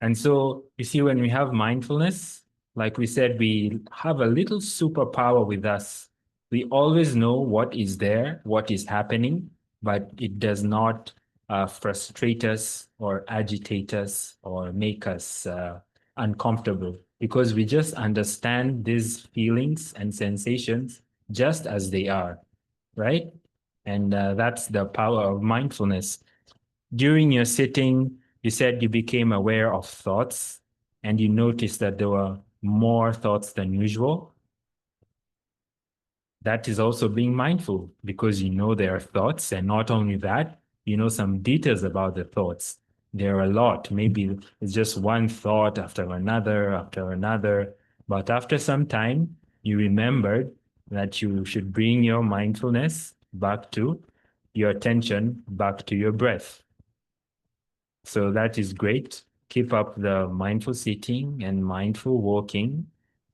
And so you see, when we have mindfulness, like we said, we have a little superpower with us. We always know what is there, what is happening, but it does not frustrate us or agitate us or make us uncomfortable because we just understand these feelings and sensations just as they are, right? And that's the power of mindfulness. During your sitting, you said you became aware of thoughts and you noticed that there were more thoughts than usual. That is also being mindful because you know there are thoughts, and not only that, you know some details about the thoughts. There are a lot. Maybe it's just one thought after another. But after some time, you remembered that you should bring your mindfulness back to your attention, back to your breath. So that is great. Keep up the mindful sitting and mindful walking.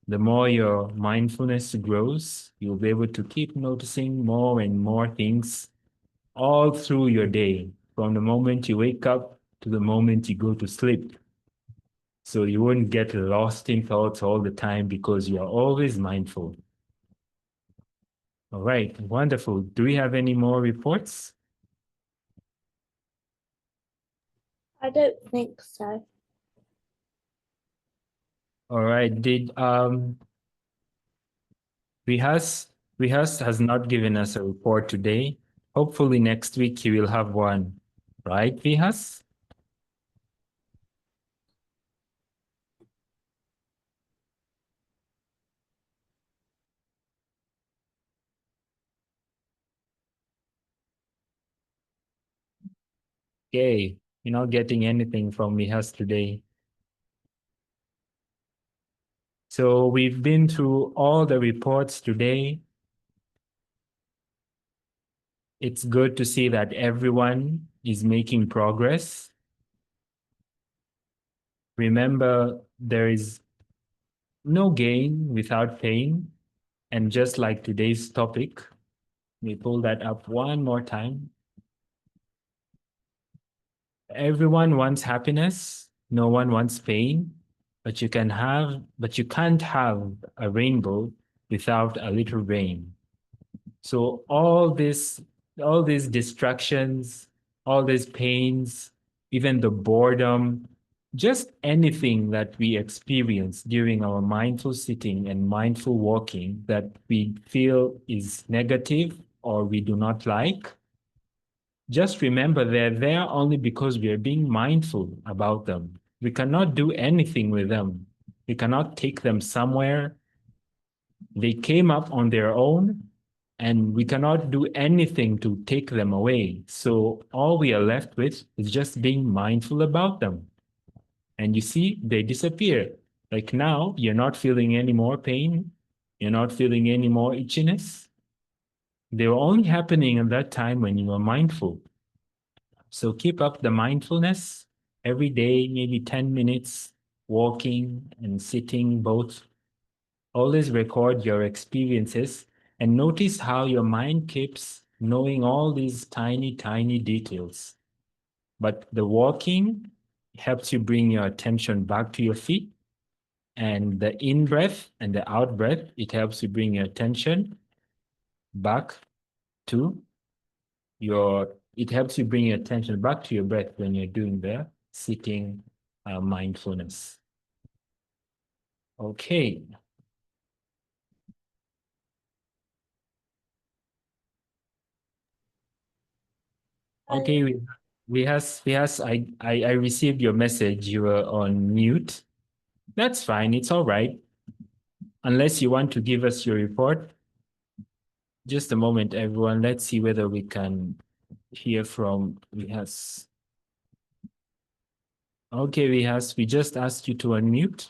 The more your mindfulness grows, you'll be able to keep noticing more and more things all through your day, from the moment you wake up to the moment you go to sleep. So you won't get lost in thoughts all the time because you are always mindful. All right, wonderful. Do we have any more reports?
I don't think so.
All right. Did Rihas has not given us a report today. Hopefully next week he will have one. Right, Rihas? Okay. You're not getting anything from Rihas today. So we've been through all the reports today. It's good to see that everyone is making progress. Remember, there is no gain without pain. And just like today's topic, we pull that up one more time. Everyone wants happiness. No one wants pain. But you can't have a rainbow without a little rain. So all these distractions, all these pains, even the boredom, just anything that we experience during our mindful sitting and mindful walking that we feel is negative or we do not like, just remember they're there only because we are being mindful about them. We cannot do anything with them. We cannot take them somewhere. They came up on their own, and we cannot do anything to take them away. So all we are left with is just being mindful about them. And you see, they disappear. Like now, you're not feeling any more pain. You're not feeling any more itchiness. They were only happening at that time when you were mindful. So keep up the mindfulness every day, maybe 10 minutes, walking and sitting both. Always record your experiences and notice how your mind keeps knowing all these tiny, tiny details. But the walking helps you bring your attention back to your feet. And the in-breath and the out-breath, it helps you bring your attention back to it helps you bring your attention back to your breath when you're doing the sitting mindfulness. Okay. Okay, I received your message. You were on mute. That's fine. It's all right. Unless you want to give us your report. Just a moment, everyone. Let's see whether we can hear from Vihas. Okay, Vihas, we just asked you to unmute.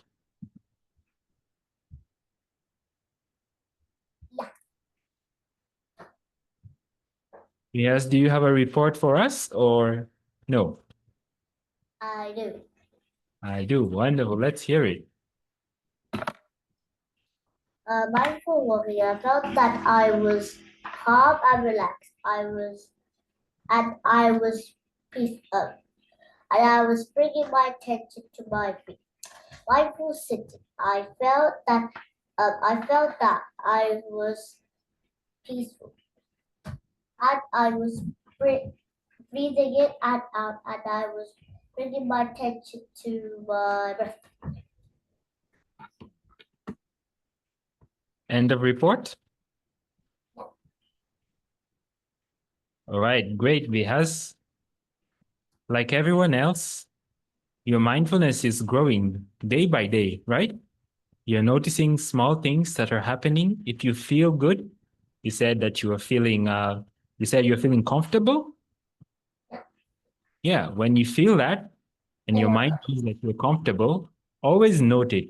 Vihas, do you have a report for us or no?
I do.
I do. Wonderful. Let's hear it.
Mindful walking, I felt that I was calm and relaxed. I was peaceful. And I was bringing my attention to my feet. Mindful sitting, I felt that I was peaceful. And I was breathing in and out, and I was bringing my attention to my breath.
End of report. All right, great. Vihas, like everyone else, your mindfulness is growing day by day, right? You're noticing small things that are happening. If you feel good, you said that you are feeling, you said you're feeling comfortable. Yeah, when you feel that and your mind feels that you're comfortable, always note it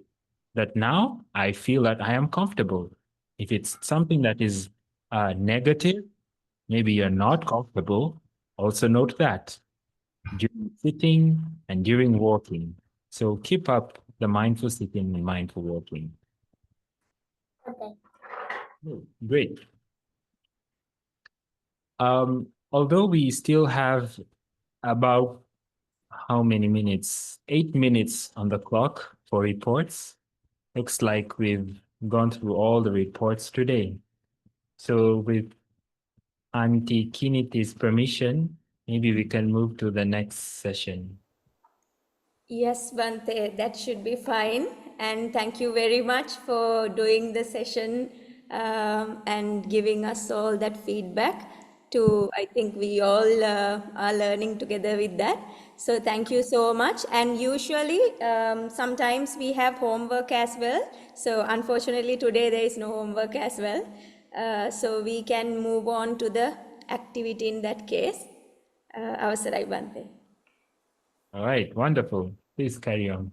that now I feel that I am comfortable. If it's something that is negative, maybe you're not comfortable, also note that during sitting and during walking. So keep up the mindful sitting and mindful walking.
Okay.
Great. Although we still have about how many minutes? 8 minutes on the clock for reports. Looks like we've gone through all the reports today. So with Auntie Kiniti's permission, maybe we can move to the next session.
Yes, Bante, that should be fine. And thank you very much for doing the session and giving us all that feedback. I think we all are learning together with that. So thank you so much. And usually, sometimes we have homework as well. So unfortunately, today there is no homework as well. So we can move on to the activity in that case. Avasarai Bante.
All right, wonderful. Please carry on.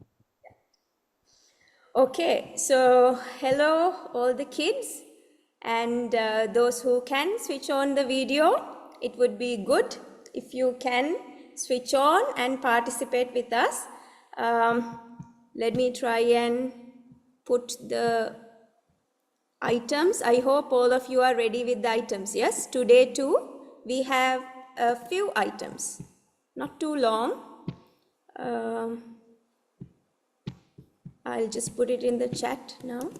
Okay, so hello all the kids and those who can switch on the video. It would be good if you can switch on and participate with us. Let me try and put the items. I hope all of you are ready with the items. Yes, today too we have a few items, not too long. I'll just put it in the chat now.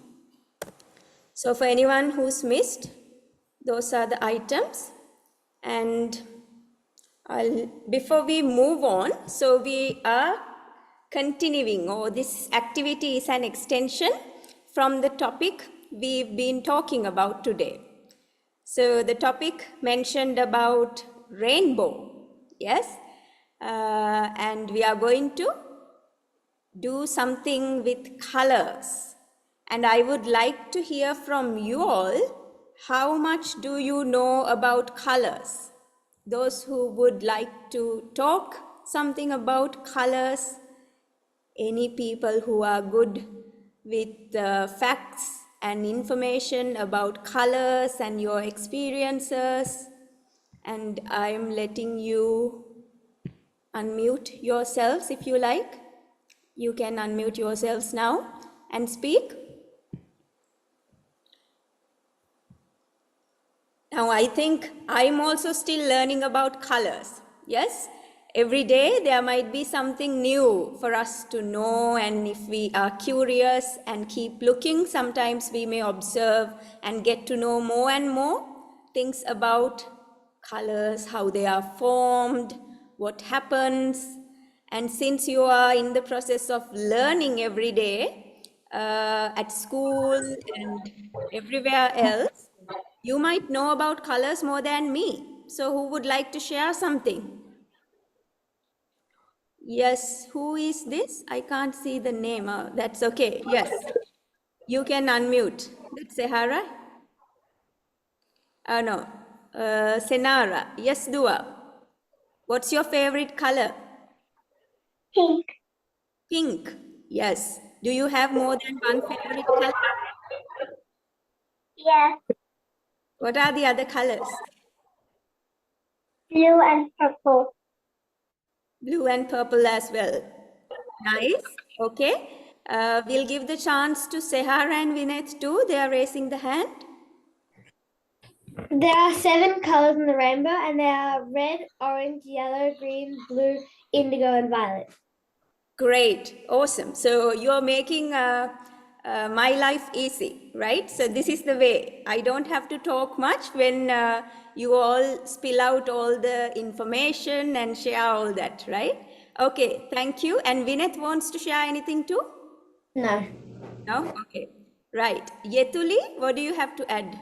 So for anyone who's missed, those are the items. And before we move on, so we are continuing, or this activity is an extension from the topic we've been talking about today. So the topic mentioned about rainbow, yes? And we are going to do something with colors. And I would like to hear from you all, how much do you know about colors? Those who would like to talk something about colors, any people who are good with facts and information about colors and your experiences. And I'm letting you unmute yourselves if you like. You can unmute yourselves now and speak. Now, I think I'm also still learning about colors. Yes, every day there might be something new for us to know, and if we are curious and keep looking, sometimes we may observe and get to know more and more things about colors, how they are formed, what happens. And since you are in the process of learning every day at school and everywhere else, you might know about colors more than me. So who would like to share something? Yes, who is this? I can't see the name. That's okay. Yes, you can unmute. That's Sahara. No, Senara. Yes, Dua. What's your favorite color?
Pink.
Pink. Yes. Do you have more than one favorite color?
Yes.
What are the other colors?
Blue and purple.
Blue and purple as well. Nice. Okay. We'll give the chance to Sehar and Vinith too. They are raising the hand.
There are 7 colors in the rainbow, and they are red, orange, yellow, green, blue, indigo, and violet.
Great. Awesome. So you're making my life easy, right? So this is the way. I don't have to talk much when you all spill out all the information and share all that, right? Okay. Thank you. And Vinith wants to share anything too?
No.
No? Okay. Right. Yetuli, what do you have to add?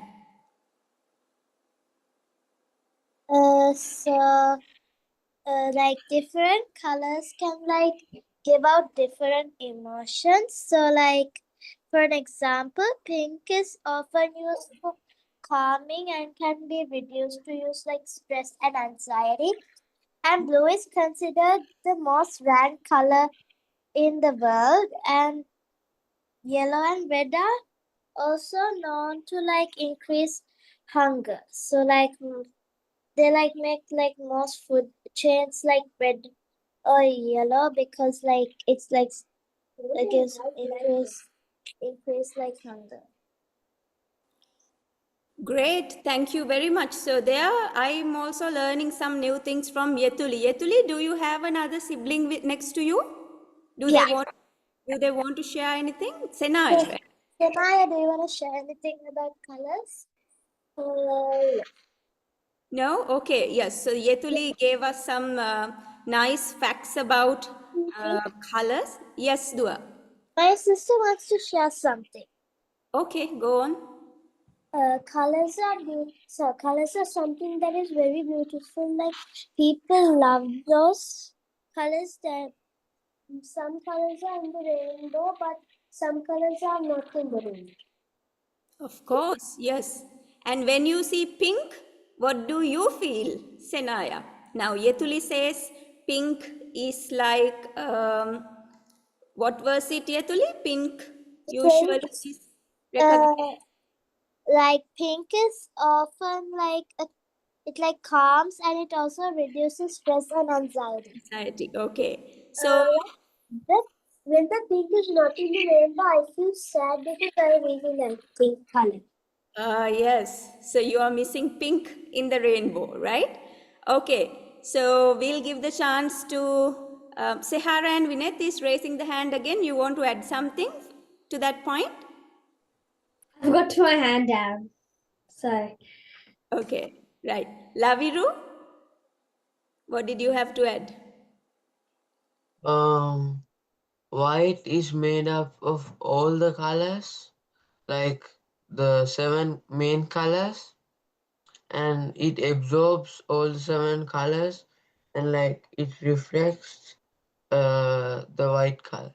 Like different colors can like give out different emotions. So like for an example, pink is often used for calming and can be reduced to use like stress and anxiety. And blue is considered the most rare color in the world, and yellow and red are also known to like increase hunger. So like they like make like most food chains like red or yellow because like it's like I guess increase like hunger.
Great, thank you very much. So there, I'm also learning some new things from Yetuli. Yetuli, do you have another sibling next to you? Do they want to share anything? Senaj, right?
Maya, do you want to share anything about colors?
No? Okay, yes. So Yetuli gave us some nice facts about colors. Yes, Dua.
My sister wants to share something.
Okay, go on.
Colors are something that is very beautiful. Like people love those colors. That some colors are in the rainbow, but some colors are not in the rainbow.
Of course, yes. And when you see pink, what do you feel, Senaya? Now, Yetuli says pink is like, what was it, Yetuli? Pink usually is recognized.
Like pink is often it like calms, and it also reduces stress and anxiety.
Anxiety. Okay. So,
When the pink is not in the rainbow, I feel sad because I really like pink color.
yes. So you are missing pink in the rainbow, right? Okay. So we'll give the chance to Sehara and Vineth is raising the hand again. You want to add something to that point?
I've got my hand down. So
Okay. Right. Laviru, what did you have to add?
White is made up of all the colors, like the 7 main colors, and it absorbs all the 7 colors, and like it reflects the white color.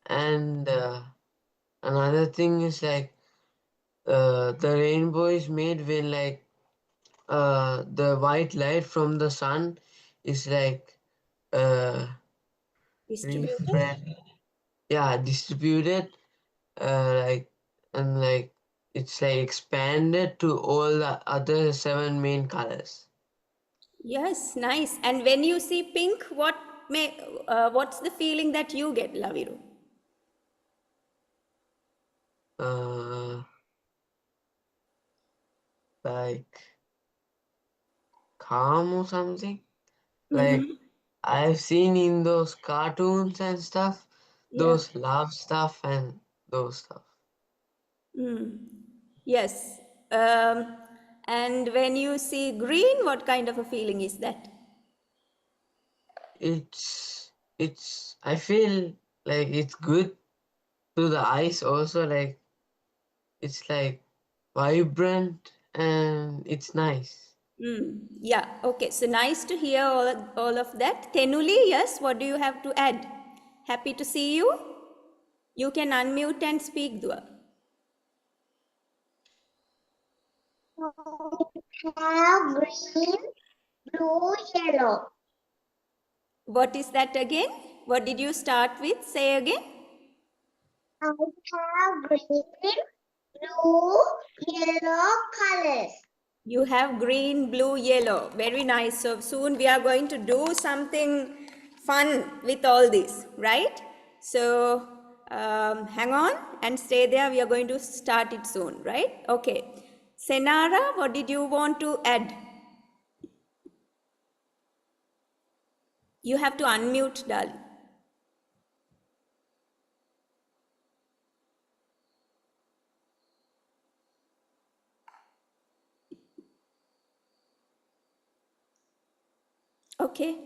And another thing is like the rainbow is made when like the white light from the sun is like
Distributed?
distributed, like, and like it's like expanded to all the other 7 main colors.
Yes, nice. And when you see pink, what's the feeling that you get, Laviru?
Like calm or something. Like I've seen in those cartoons and stuff,
Yeah.
those love stuff and those stuff.
Yes. Um, and when you see green, what kind of a feeling is that?
It's I feel like it's good to the eyes also, like it's like vibrant and it's nice.
Yeah, okay. So nice to hear all of that. Tenuli, yes, what do you have to add? Happy to see you. You can unmute and speak, Dua.
Have green, blue, yellow.
What is that again? What did you start with? Say again.
I have green, blue, yellow colors.
You have green, blue, yellow. Very nice. So soon we are going to do something fun with all this, right? So hang on and stay there. We are going to start it soon, right? Okay. Senara, what did you want to add? You have to unmute, darling. Okay.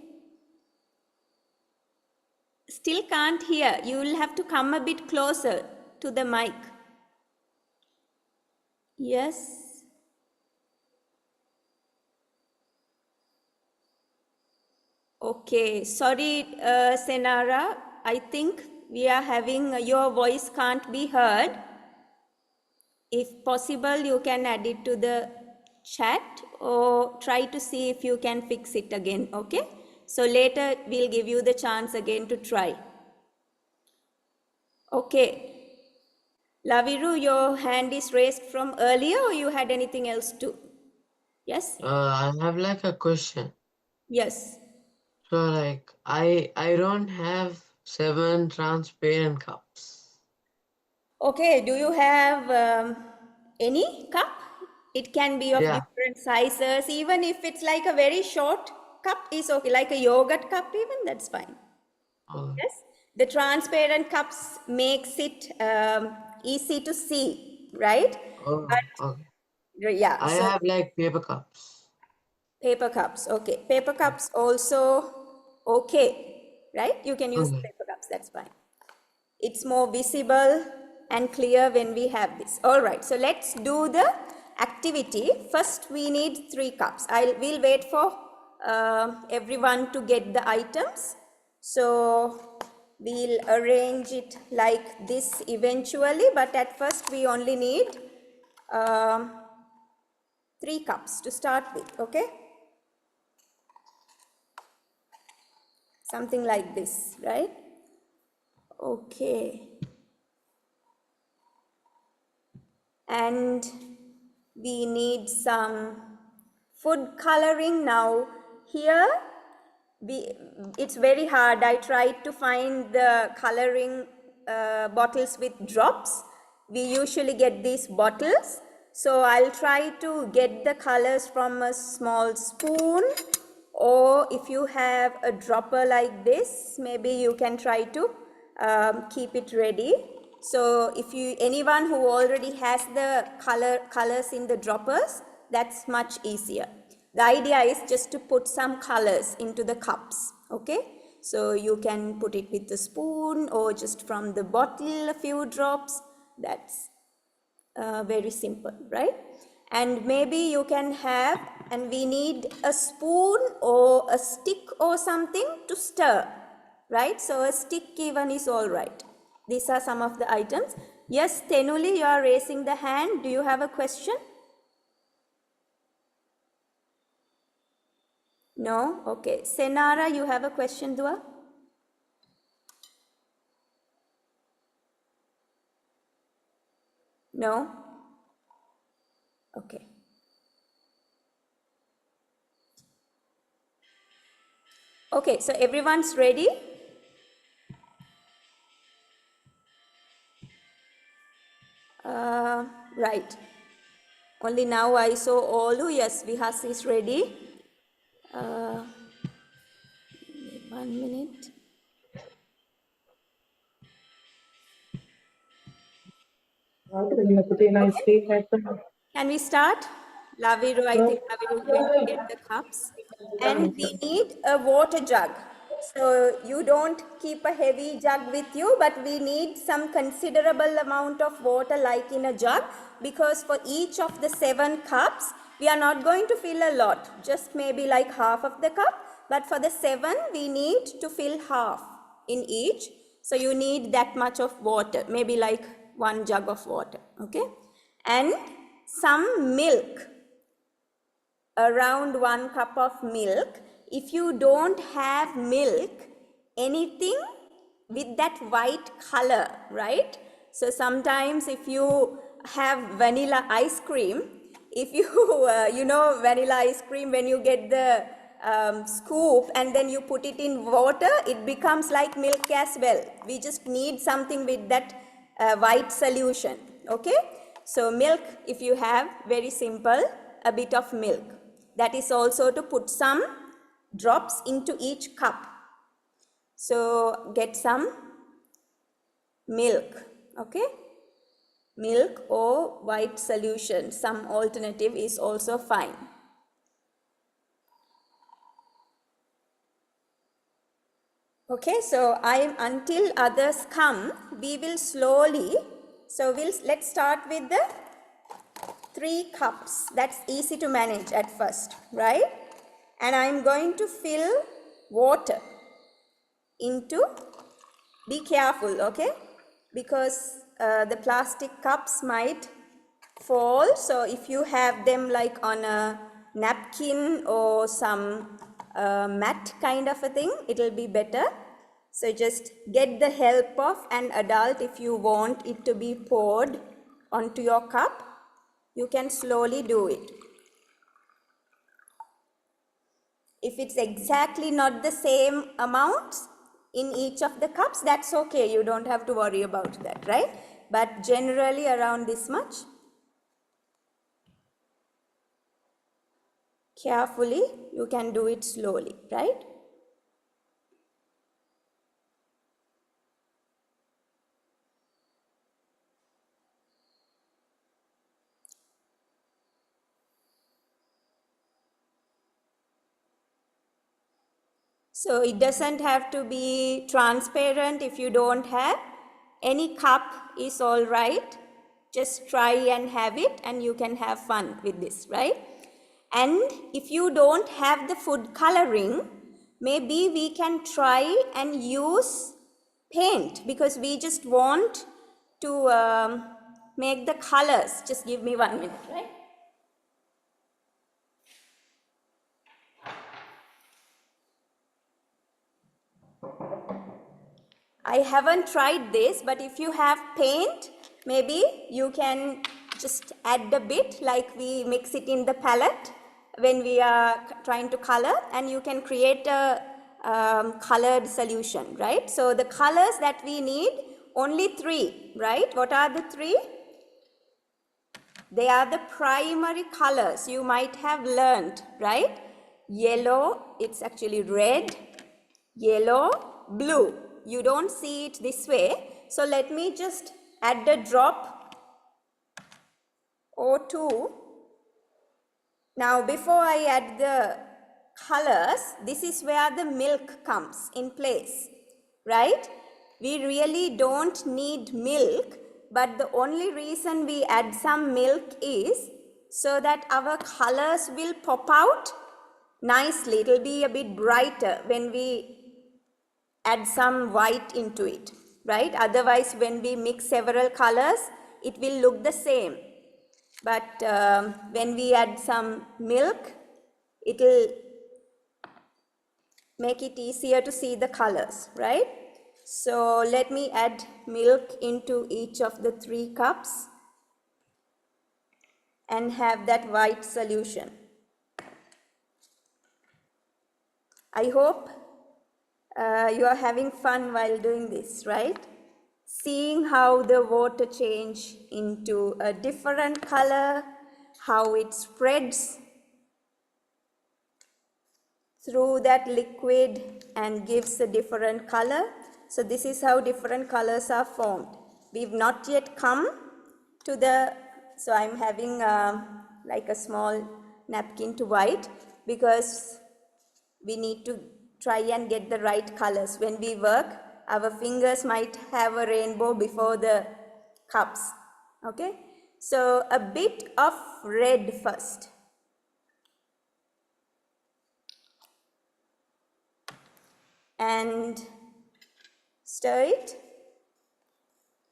Still can't hear. You will have to come a bit closer to the mic. Yes. Okay. Sorry, Senara. I think we are having your voice can't be heard. If possible, you can add it to the chat or try to see if you can fix it again. Okay. So later we'll give you the chance again to try. Okay. Laviru, your hand is raised from earlier or you had anything else too? Yes?
I have like a question.
Yes.
So like I don't have 7 transparent cups.
Okay, do you have any cup? It can be of
Yeah.
different sizes. Even if it's like a very short cup is okay. Like a yogurt cup even, that's fine.
Oh,
Yes. The transparent cups makes it easy to see, right?
okay.
But yeah,
I
so
have like paper cups.
paper cups. Okay, paper cups also okay. right? You can use
Okay.
paper cups, that's fine. It's more visible and clear when we have this. All right, so let's do the activity. First, we need 3 cups. We'll wait for everyone to get the items. So we'll arrange it like this eventually, but at first we only need 3 cups to start with, okay? Something like this, right? Okay. And we need some food coloring. Now here it's very hard. I tried to find the coloring bottles with drops. We usually get these bottles, so I'll try to get the colors from a small spoon, or if you have a dropper like this, maybe you can try to keep it ready. So if anyone who already has the colors in the droppers, that's much easier. The idea is just to put some colors into the cups, okay? So you can put it with a spoon or just from the bottle a few drops. That's very simple, right? And maybe you can have, and we need a spoon or a stick or something to stir, right? So a stick even is all right. These are some of the items. Yes, Tenuli, you are raising the hand. Do you have a question? No? Okay. Senara, you have a question, Dua? No? Okay. Okay, so everyone's ready? Right. Only now I saw Olu. Yes, Vihas is ready. 1 minute. Okay. Can we start? Laviru, I think Laviru is going to get the cups. And we need a water jug. So you don't keep a heavy jug with you, but we need some considerable amount of water like in a jug, because for each of the 7 cups, we are not going to fill a lot, just maybe like half of the cup. But for the 7, we need to fill half in each. So you need that much of water, maybe like 1 jug of water, okay? And some milk, around 1 cup of milk. If you don't have milk, anything with that white color, right? So sometimes if you have vanilla ice cream, if you, you know vanilla ice cream, when you get the scoop and then you put it in water, it becomes like milk as well. We just need something with that white solution, okay? So milk, if you have, very simple, a bit of milk. That is also to put some drops into each cup. So get some milk, okay? Milk or white solution, some alternative is also fine. Okay, so until others come, we will slowly, so let's start with the 3 cups. That's easy to manage at first, right? And I'm going to fill water into, be careful, okay? Because the plastic cups might fall. So if you have them like on a napkin or some mat kind of a thing, it will be better. So just get the help of an adult if you want it to be poured onto your cup. You can slowly do it. If it's exactly not the same amount in each of the cups, that's okay. You don't have to worry about that, right? But generally around this much. Carefully, you can do it slowly, right? So it doesn't have to be transparent if you don't have. Any cup is all right. Just try and have it and you can have fun with this, right? And if you don't have the food coloring, maybe we can try and use paint because we just want to make the colors. Just give me 1 minute, right? I haven't tried this, but if you have paint, maybe you can just add a bit like we mix it in the palette when we are trying to color, and you can create a colored solution, right? So the colors that we need, only 3, right? What are the 3? They are the primary colors you might have learned, right? Yellow, it's actually red, yellow, blue. You don't see it this way. So let me just add a drop or 2. Now before I add the colors, this is where the milk comes in place, right? We really don't need milk, but the only reason we add some milk is so that our colors will pop out nicely. It will be a bit brighter when we add some white into it, right? Otherwise, when we mix several colors, it will look the same. But when we add some milk, it will make it easier to see the colors, right? So let me add milk into each of the 3 cups and have that white solution. I hope you are having fun while doing this, right? Seeing how the water change into a different color, how it spreads through that liquid and gives a different color. So this is how different colors are formed. We've not yet come to the, so I'm having like a small napkin to white because we need to try and get the right colors. When we work, our fingers might have a rainbow before the cups, okay? So a bit of red first. And stir it.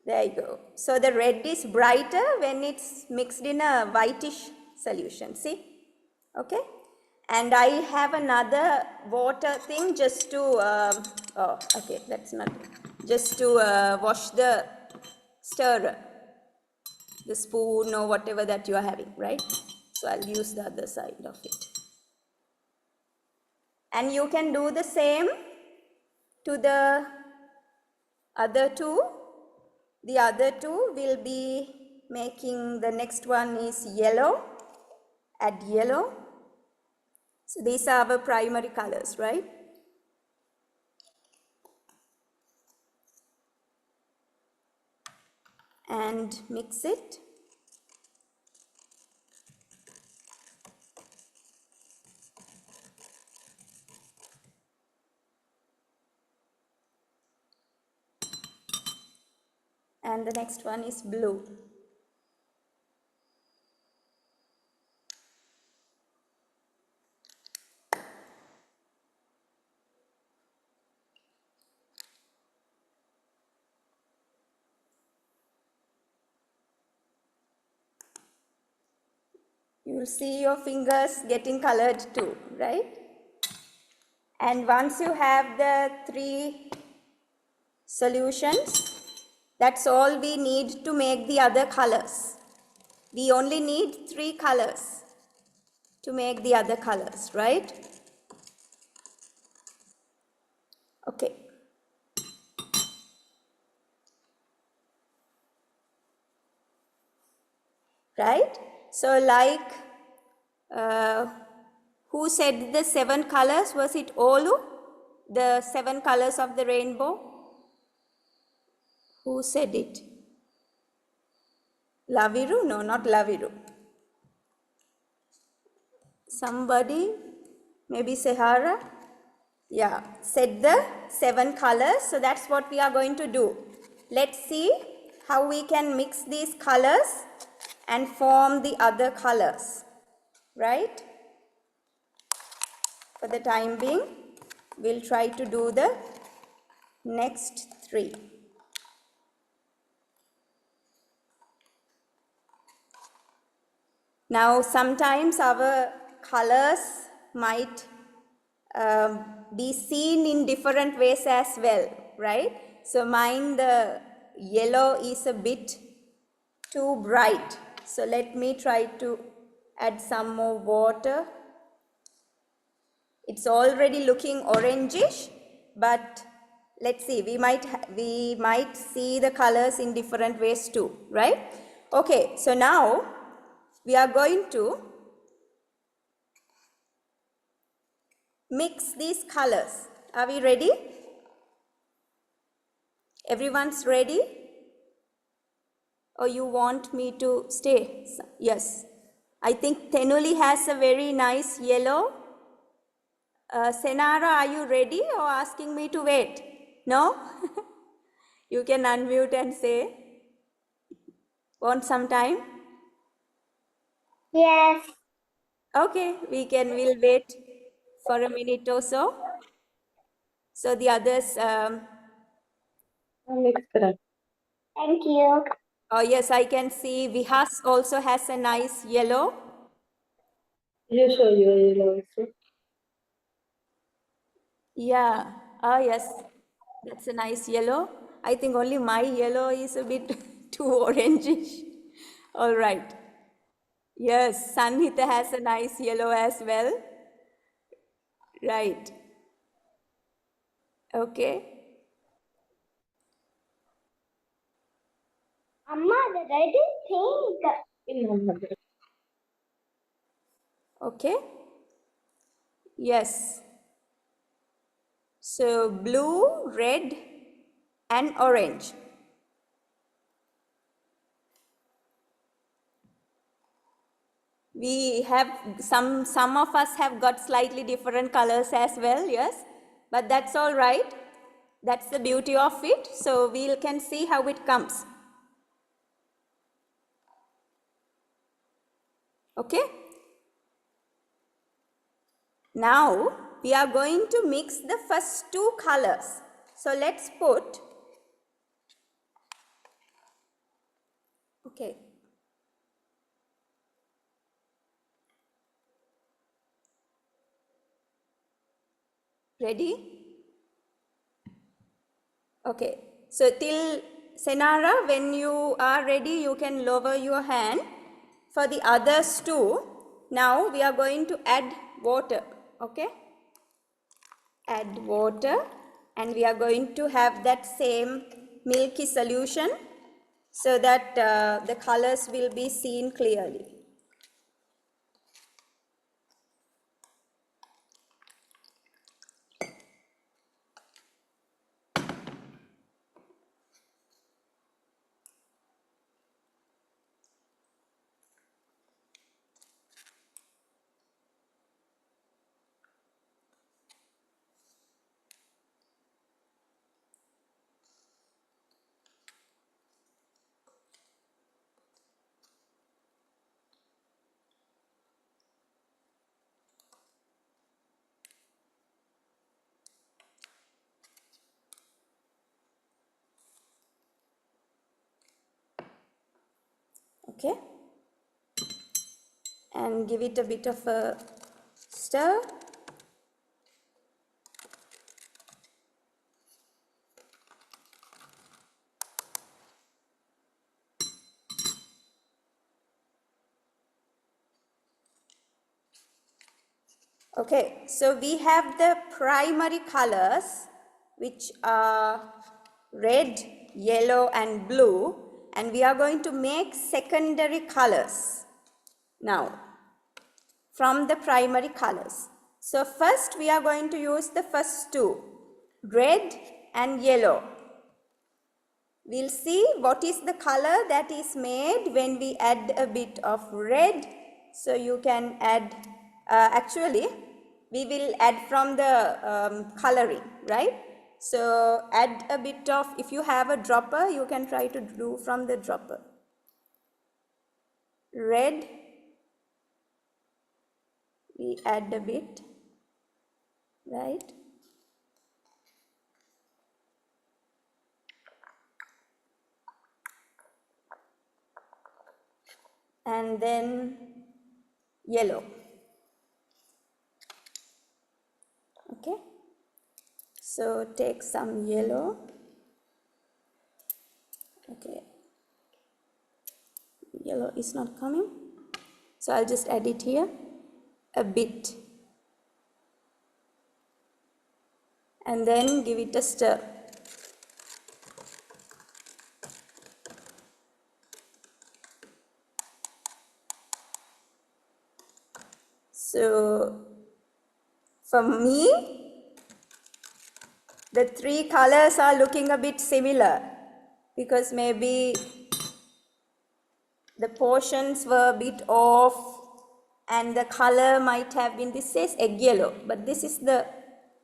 There you go. So the red is brighter when it's mixed in a whitish solution, see? Okay? And I have another water thing just to, oh, okay, that's not it. Just to wash the stirrer, the spoon or whatever that you are having, right? So I'll use the other side of it. And you can do the same to the other 2. The other 2 will be making, the next one is yellow, add yellow. So these are our primary colors, right? And mix it. And the next one is blue. You will see your fingers getting colored too, right? And once you have the 3 solutions, that's all we need to make the other colors. We only need 3 colors to make the other colors, right? Okay. Right? So like, who said the 7 colors? Was it Olu? The 7 colors of the rainbow? Who said it? Laviru? No, not Laviru. Somebody? Maybe Sahara? Yeah, set the 7 colors. So that's what we are going to do. Let's see how we can mix these colors and form the other colors, right? For the time being, we'll try to do the next 3. Now, sometimes our colors might be seen in different ways as well, right? So mine, the yellow is a bit too bright. So let me try to add some more water. It's already looking orangish, but let's see, we might see the colors in different ways too, right? Okay, so now we are going to mix these colors. Are we ready? Everyone's ready? Or you want me to stay? Yes. I think Tenuli has a very nice yellow. Senara, are you ready or asking me to wait? No? You can unmute and say, want some time?
Yes.
Okay, we'll wait for a minute or so. So the others,
Thank you.
oh yes, I can see Vihas also has a nice yellow.
You show your yellow also.
Yeah, ah yes, that's a nice yellow. I think only my yellow is a bit too orangish. All right. Yes, Sanhita has a nice yellow as well. Right. Okay.
Amma, the red is pink.
Okay. Yes. So blue, red, and orange. We have some of us have got slightly different colors as well, yes, but that's all right. That's the beauty of it. So we can see how it comes. Okay. Now we are going to mix the first 2 colors. So let's put, okay. Ready? Okay, so till Senara, when you are ready, you can lower your hand. For the others too, now we are going to add water, okay? Add water and we are going to have that same milky solution so that the colors will be seen clearly. Okay, and give it a bit of a stir. Okay, so we have the primary colors which are red, yellow and blue, and we are going to make secondary colors now from the primary colors. So first we are going to use the first 2, red and yellow. We'll see what is the color that is made when we add a bit of red. So you can add, actually we will add from the coloring, right? So add a bit of, if you have a dropper, you can try to do from the dropper. Red, we add a bit, right? And then yellow. Okay, so take some yellow. Okay, yellow is not coming, so I'll just add it here a bit, and then give it a stir. So for me, the three colors are looking a bit similar because maybe the portions were a bit off and the color might have been, this says egg yellow, but this is the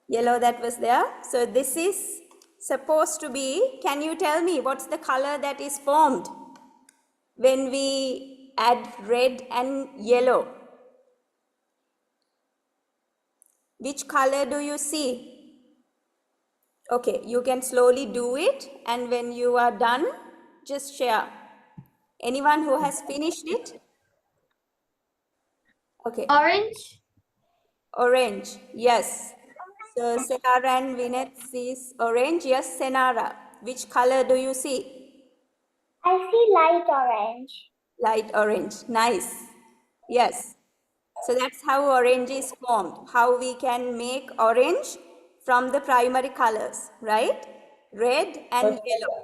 yellow that was there. So this is supposed to be, can you tell me what's the color that is formed when we add red and yellow? Which color do you see? Okay, you can slowly do it, and when you are done, just share. Anyone who has finished it? Okay.
Orange.
Orange, yes. So Senara and Vineth sees orange. Yes, Senara. Which color do you see?
I see light orange.
Light orange. Nice. Yes. So that's how orange is formed. How we can make orange from the primary colors, right? Red and yellow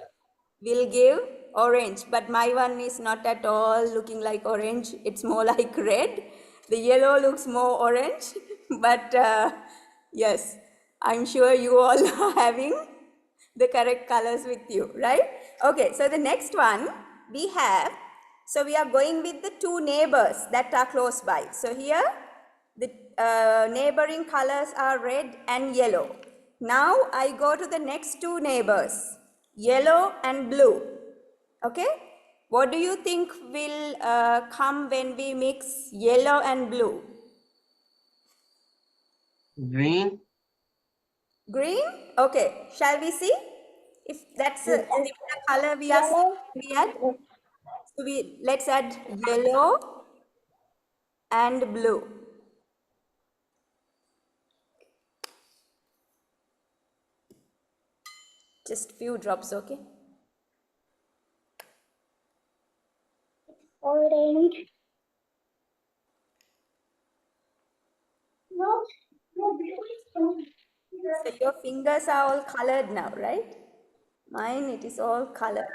will give orange, but my one is not at all looking like orange. It's more like red. The yellow looks more orange, but yes, I'm sure you all are having the correct colors with you, right? Okay, so the next one we have, so we are going with the two neighbors that are close by. So here the neighboring colors are red and yellow. Now I go to the next two neighbors, yellow and blue. Okay, what do you think will come when we mix yellow and blue?
Green.
Green? Okay, shall we see if that's a similar color we are
Yellow.
seeing? We add, so let's add yellow and blue. Just few drops, okay?
Orange. No.
So your fingers are all colored now, right? Mine, it is all colored.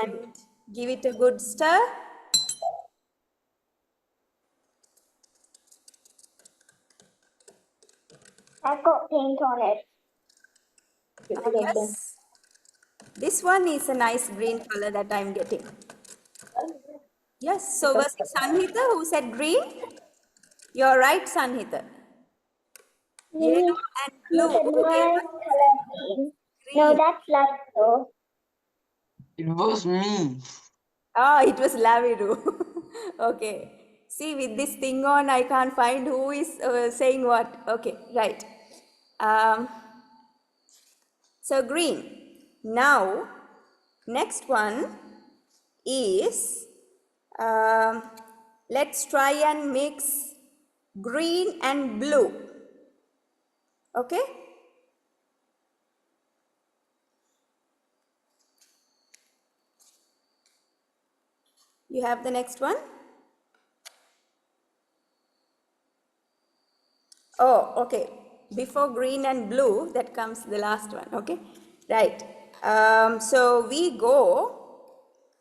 And give it a good stir.
I've got paint on it.
Yes, this one is a nice green color that I'm getting. Yes, so was it Sanhita who said green? You're right, Sanhita. Yellow and blue.
Look at
Who gave
my
us
color green. No,
green?
that's light though.
It was me.
Ah, it was Laviru. Okay. See, with this thing on, I can't find who is saying what. Okay, right. So green. Now, next one is, let's try and mix green and blue. Okay? You have the next one? Oh, okay. Before green and blue, that comes the last one, okay? Right. So we go,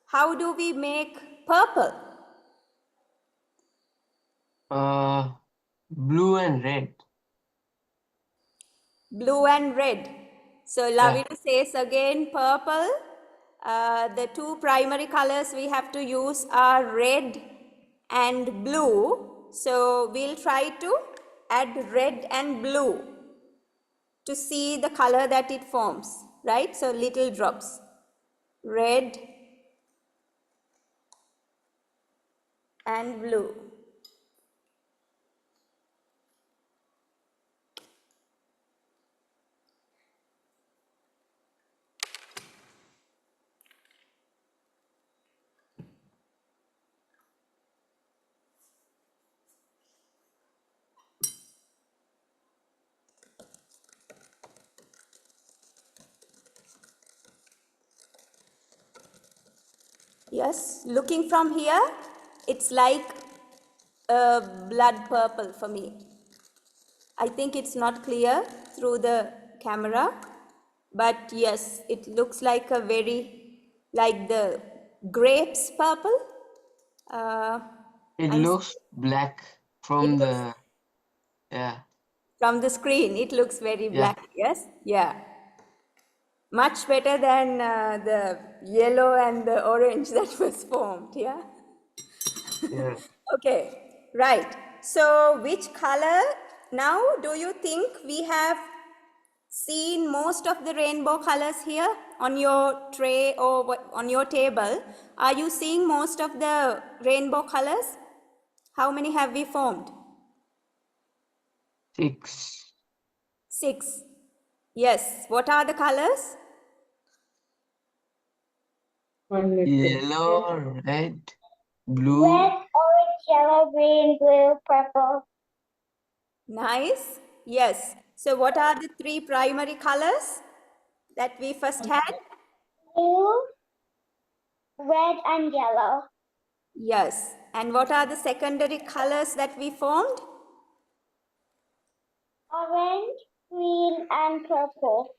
how do we make purple?
Blue and red.
Blue and red. So
Yeah.
Laviru says again purple. The two primary colors we have to use are red and blue. So we'll try to add red and blue to see the color that it forms, right? So little drops, red and blue. Yes, looking from here, it's like a blood purple for me. I think it's not clear through the camera, but yes, it looks like a like the grapes purple.
It
I'm,
looks black
it
from
looks,
the, yeah,
from the screen, it looks very
yeah,
black, yes? Yeah. Much better than the yellow and the orange that was formed, yeah?
yeah.
Okay, right. So which color now do you think we have seen most of the rainbow colors here on your tray or on your table? Are you seeing most of the rainbow colors? How many have we formed?
6.
6. Yes. What are the colors?
Yellow, red, blue.
Red, orange, yellow, green, blue, purple.
Nice. Yes. So what are the 3 primary colors that we first had?
Blue, red, and yellow.
Yes. And what are the secondary colors that we formed?
Orange, green, and purple.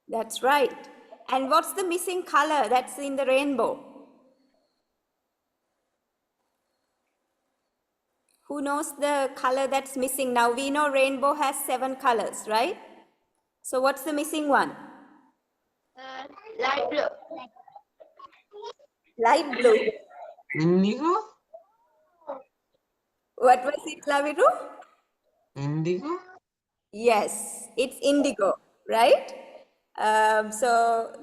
That's right. And what's the missing color that's in the rainbow? Who knows the color that's missing? Now we know rainbow has 7 colors, right? So what's the missing one?
Light blue.
Light blue.
Indigo?
What was it, Laviru?
Indigo?
Yes, it's indigo, right? So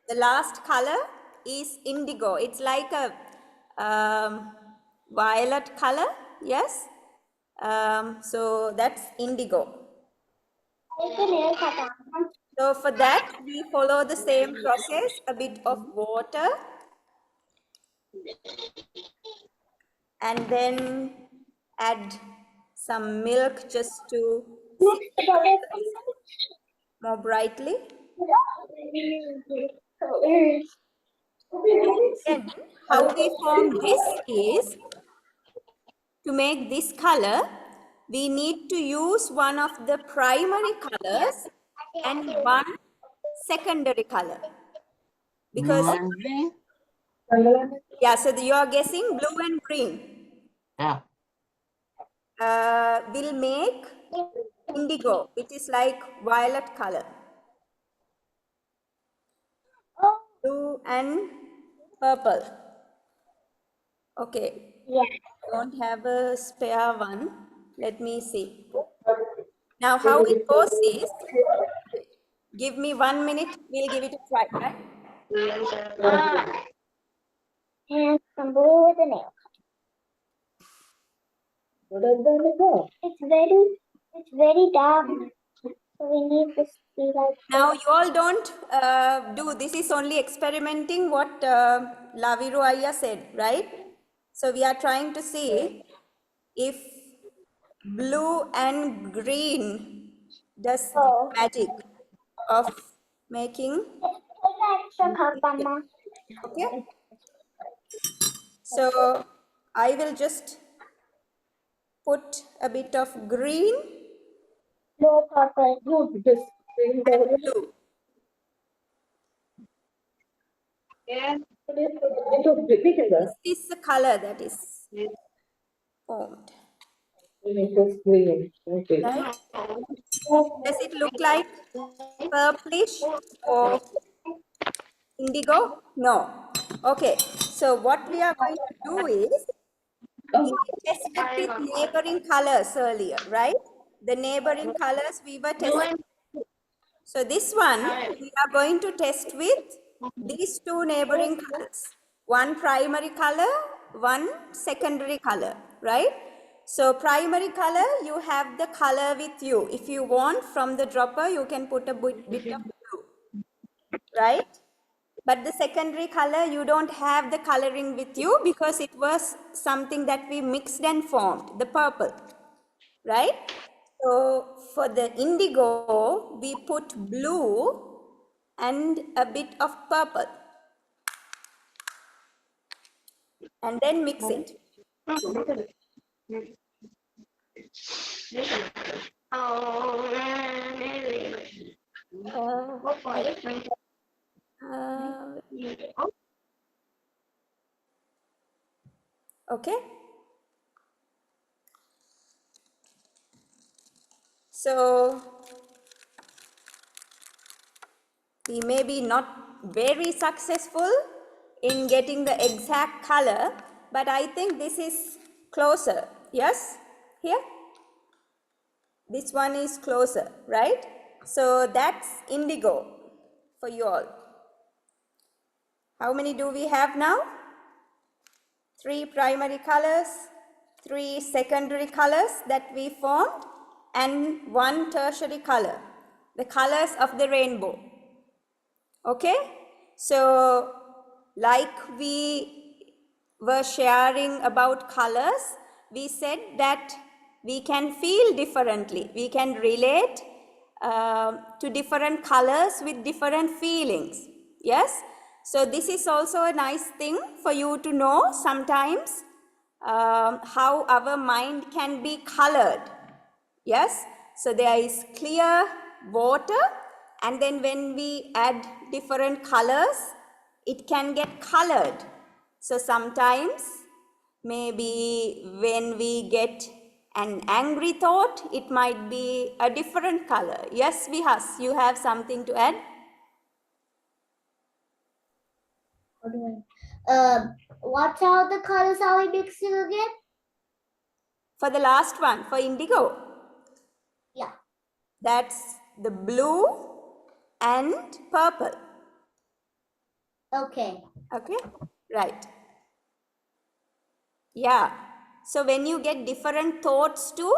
the last color is indigo. It's like a violet color, yes? So that's indigo. So for that, we follow the same process, a bit of water, and then add some milk just to see the colors more brightly. Then how we form this is, to make this color, we need to use one of the primary colors and one secondary color. Because,
Blue and green?
yeah, so you are guessing blue and green
Yeah.
will make indigo, which is like violet color. Blue and purple. Okay.
Yeah.
Don't have a spare one. Let me see. Now how it goes is, give me 1 minute, we'll give it a try, right?
And some blue with a nail. It's very dark. So we need to see like.
Now you all don't do, this is only experimenting what Laviru Ayya said, right? So we are trying to see if blue and green does magic of making. Okay, so I will just put a bit of green
No purple.
and blue.
Yeah.
This is the color that is formed, right? Does it look like purplish or indigo? No. Okay, so what we are going to do is, We tested with neighboring colors earlier, right? The neighboring colors we were testing. So this one, we are going to test with these two neighboring colors. One primary color, one secondary color, right? So primary color, you have the color with you. If you want from the dropper, you can put a bit of blue, right? But the secondary color, you don't have the coloring with you because it was something that we mixed and formed, the purple, right? So for the indigo, we put blue and a bit of purple and then mix it. Okay. So we may be not very successful in getting the exact color, but I think this is closer. Yes? Here? This one is closer, right? So that's indigo for you all. How many do we have now? 3 primary colors, 3 secondary colors that we formed, and 1 tertiary color, the colors of the rainbow. Okay? So, like we were sharing about colors, we said that we can feel differently. We can relate to different colors with different feelings. Yes? So, this is also a nice thing for you to know sometimes how our mind can be colored. Yes? So, there is clear water, and then when we add different colors, it can get colored. So sometimes maybe when we get an angry thought, it might be a different color. Yes, Vihas, you have something to add?
What are the colors are we mixing again?
For the last one, for indigo.
Yeah.
That's the blue and purple.
Okay.
Okay, right. Yeah. So when you get different thoughts too,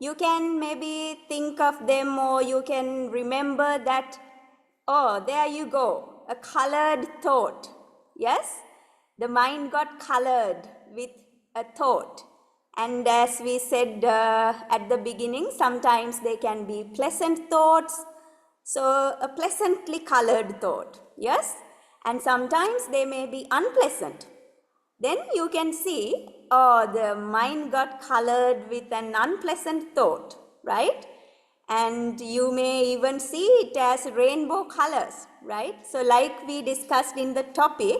you can maybe think of them, or you can remember that, oh, there you go, a colored thought. Yes? The mind got colored with a thought. And as we said at the beginning, sometimes they can be pleasant thoughts. So a pleasantly colored thought. Yes? And sometimes they may be unpleasant. Then you can see, oh, the mind got colored with an unpleasant thought, right? And you may even see it as rainbow colors, right? So like we discussed in the topic,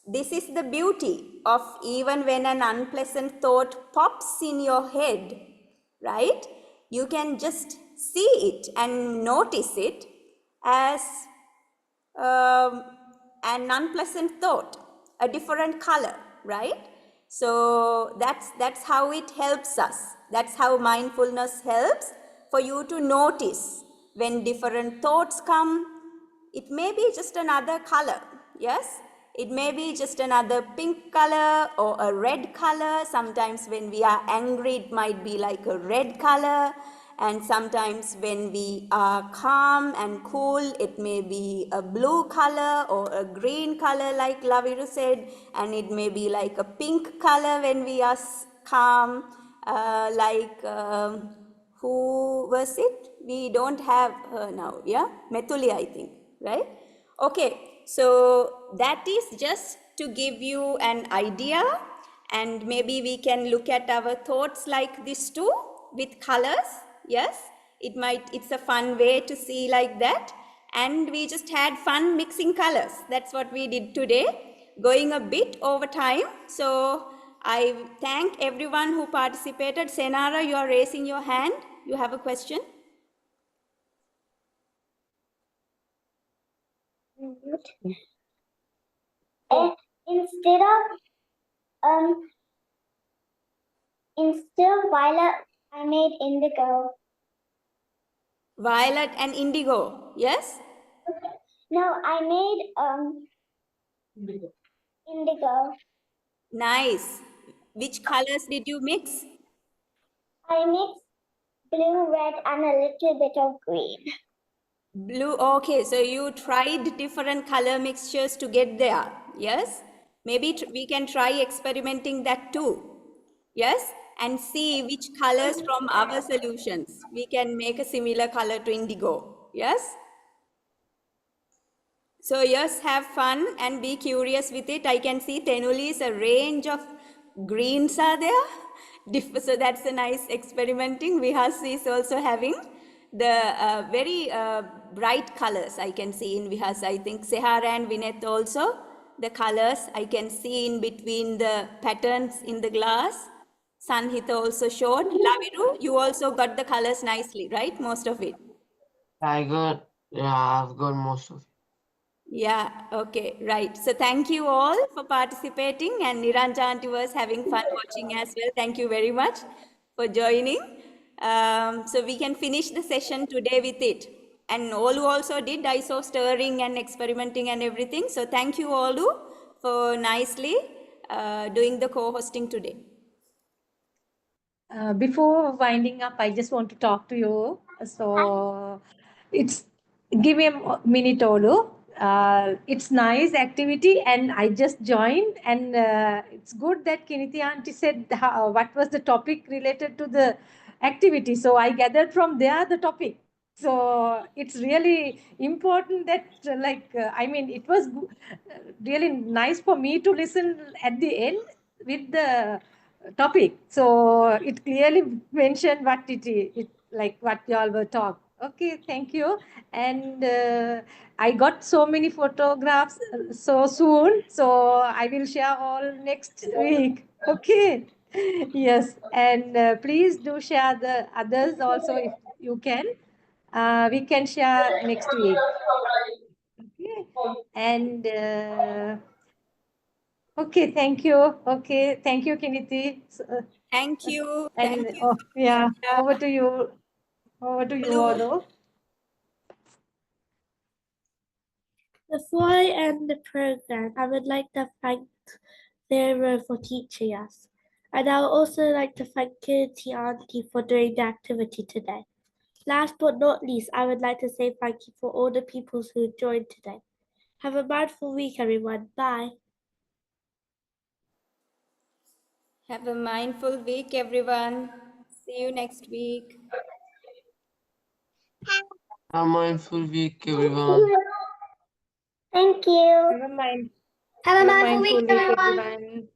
this is the beauty of even when an unpleasant thought pops in your head, right? You can just see it and notice it as an unpleasant thought, a different color, right? So that's how it helps us. That's how mindfulness helps for you to notice when different thoughts come. It may be just another color, yes? It may be just another pink color or a red color. Sometimes when we are angry, it might be like a red color. And sometimes when we are calm and cool, it may be a blue color or a green color, like Laviru said. And it may be like a pink color when we are calm, who was it? We don't have her now, yeah? Methuli, I think, right? Okay, so that is just to give you an idea, and maybe we can look at our thoughts like this too, with colors. Yes, it's a fun way to see like that. And we just had fun mixing colors. That's what we did today, going a bit over time. So I thank everyone who participated. Senara, you are raising your hand. You have a question?
Instead of
Instead of violet, I made indigo.
Violet and indigo. Yes?
No, I made indigo.
Nice. Which colors did you mix?
I mixed blue, red, and a little bit of green.
Blue. Okay, so you tried different color mixtures to get there. Yes? Maybe we can try experimenting that too. Yes? And see which colors from our solutions we can make a similar color to indigo. Yes? So yes, have fun and be curious with it. I can see Tenuli's a range of greens are there. So that's a nice experimenting. Vihas is also having the very bright colors I can see in Vihas. I think Sehara and Vineth also. The colors I can see in between the patterns in the glass. Sanhita also showed. Laviru, you also got the colors nicely, right? Most of it.
I've got most of it.
Yeah, okay, right. So thank you all for participating, and Niranja aunty was having fun watching as well. Thank you very much for joining. So we can finish the session today with it. And Olu also did, I saw stirring and experimenting and everything. So thank you Olu for nicely doing the co-hosting today.
Before winding up, I just want to talk to you. So it's give me a minute, Olu. It's nice activity, and I just joined, and it's good that Kiniti auntie said what was the topic related to the activity. So I gathered from there the topic. So it's really important that, I mean, it was really nice for me to listen at the end with the topic. So it clearly mentioned what it is, like what y'all were talking. Okay, thank you. And I got so many photographs so soon. So I will share all next week. Okay. Yes. And please do share the others also if you can. We can share next week. Okay. And okay, thank you. Okay, thank you, Kiniti.
Thank you.
And
Thank you.
yeah,
Yeah.
over to you. Over to you,
Olu.
Olu.
Before I end the program, I would like to thank Vera for teaching us. And I would also like to thank Kitty Auntie for doing the activity today. Last but not least, I would like to say thank you for all the people who joined today. Have a mindful week, everyone. Bye.
Have a mindful week, everyone. See you next week.
A mindful week, everyone.
Thank you.
Never mind.
Have a
Have a
mindful
mindful
week,
week,
everyone.
everyone.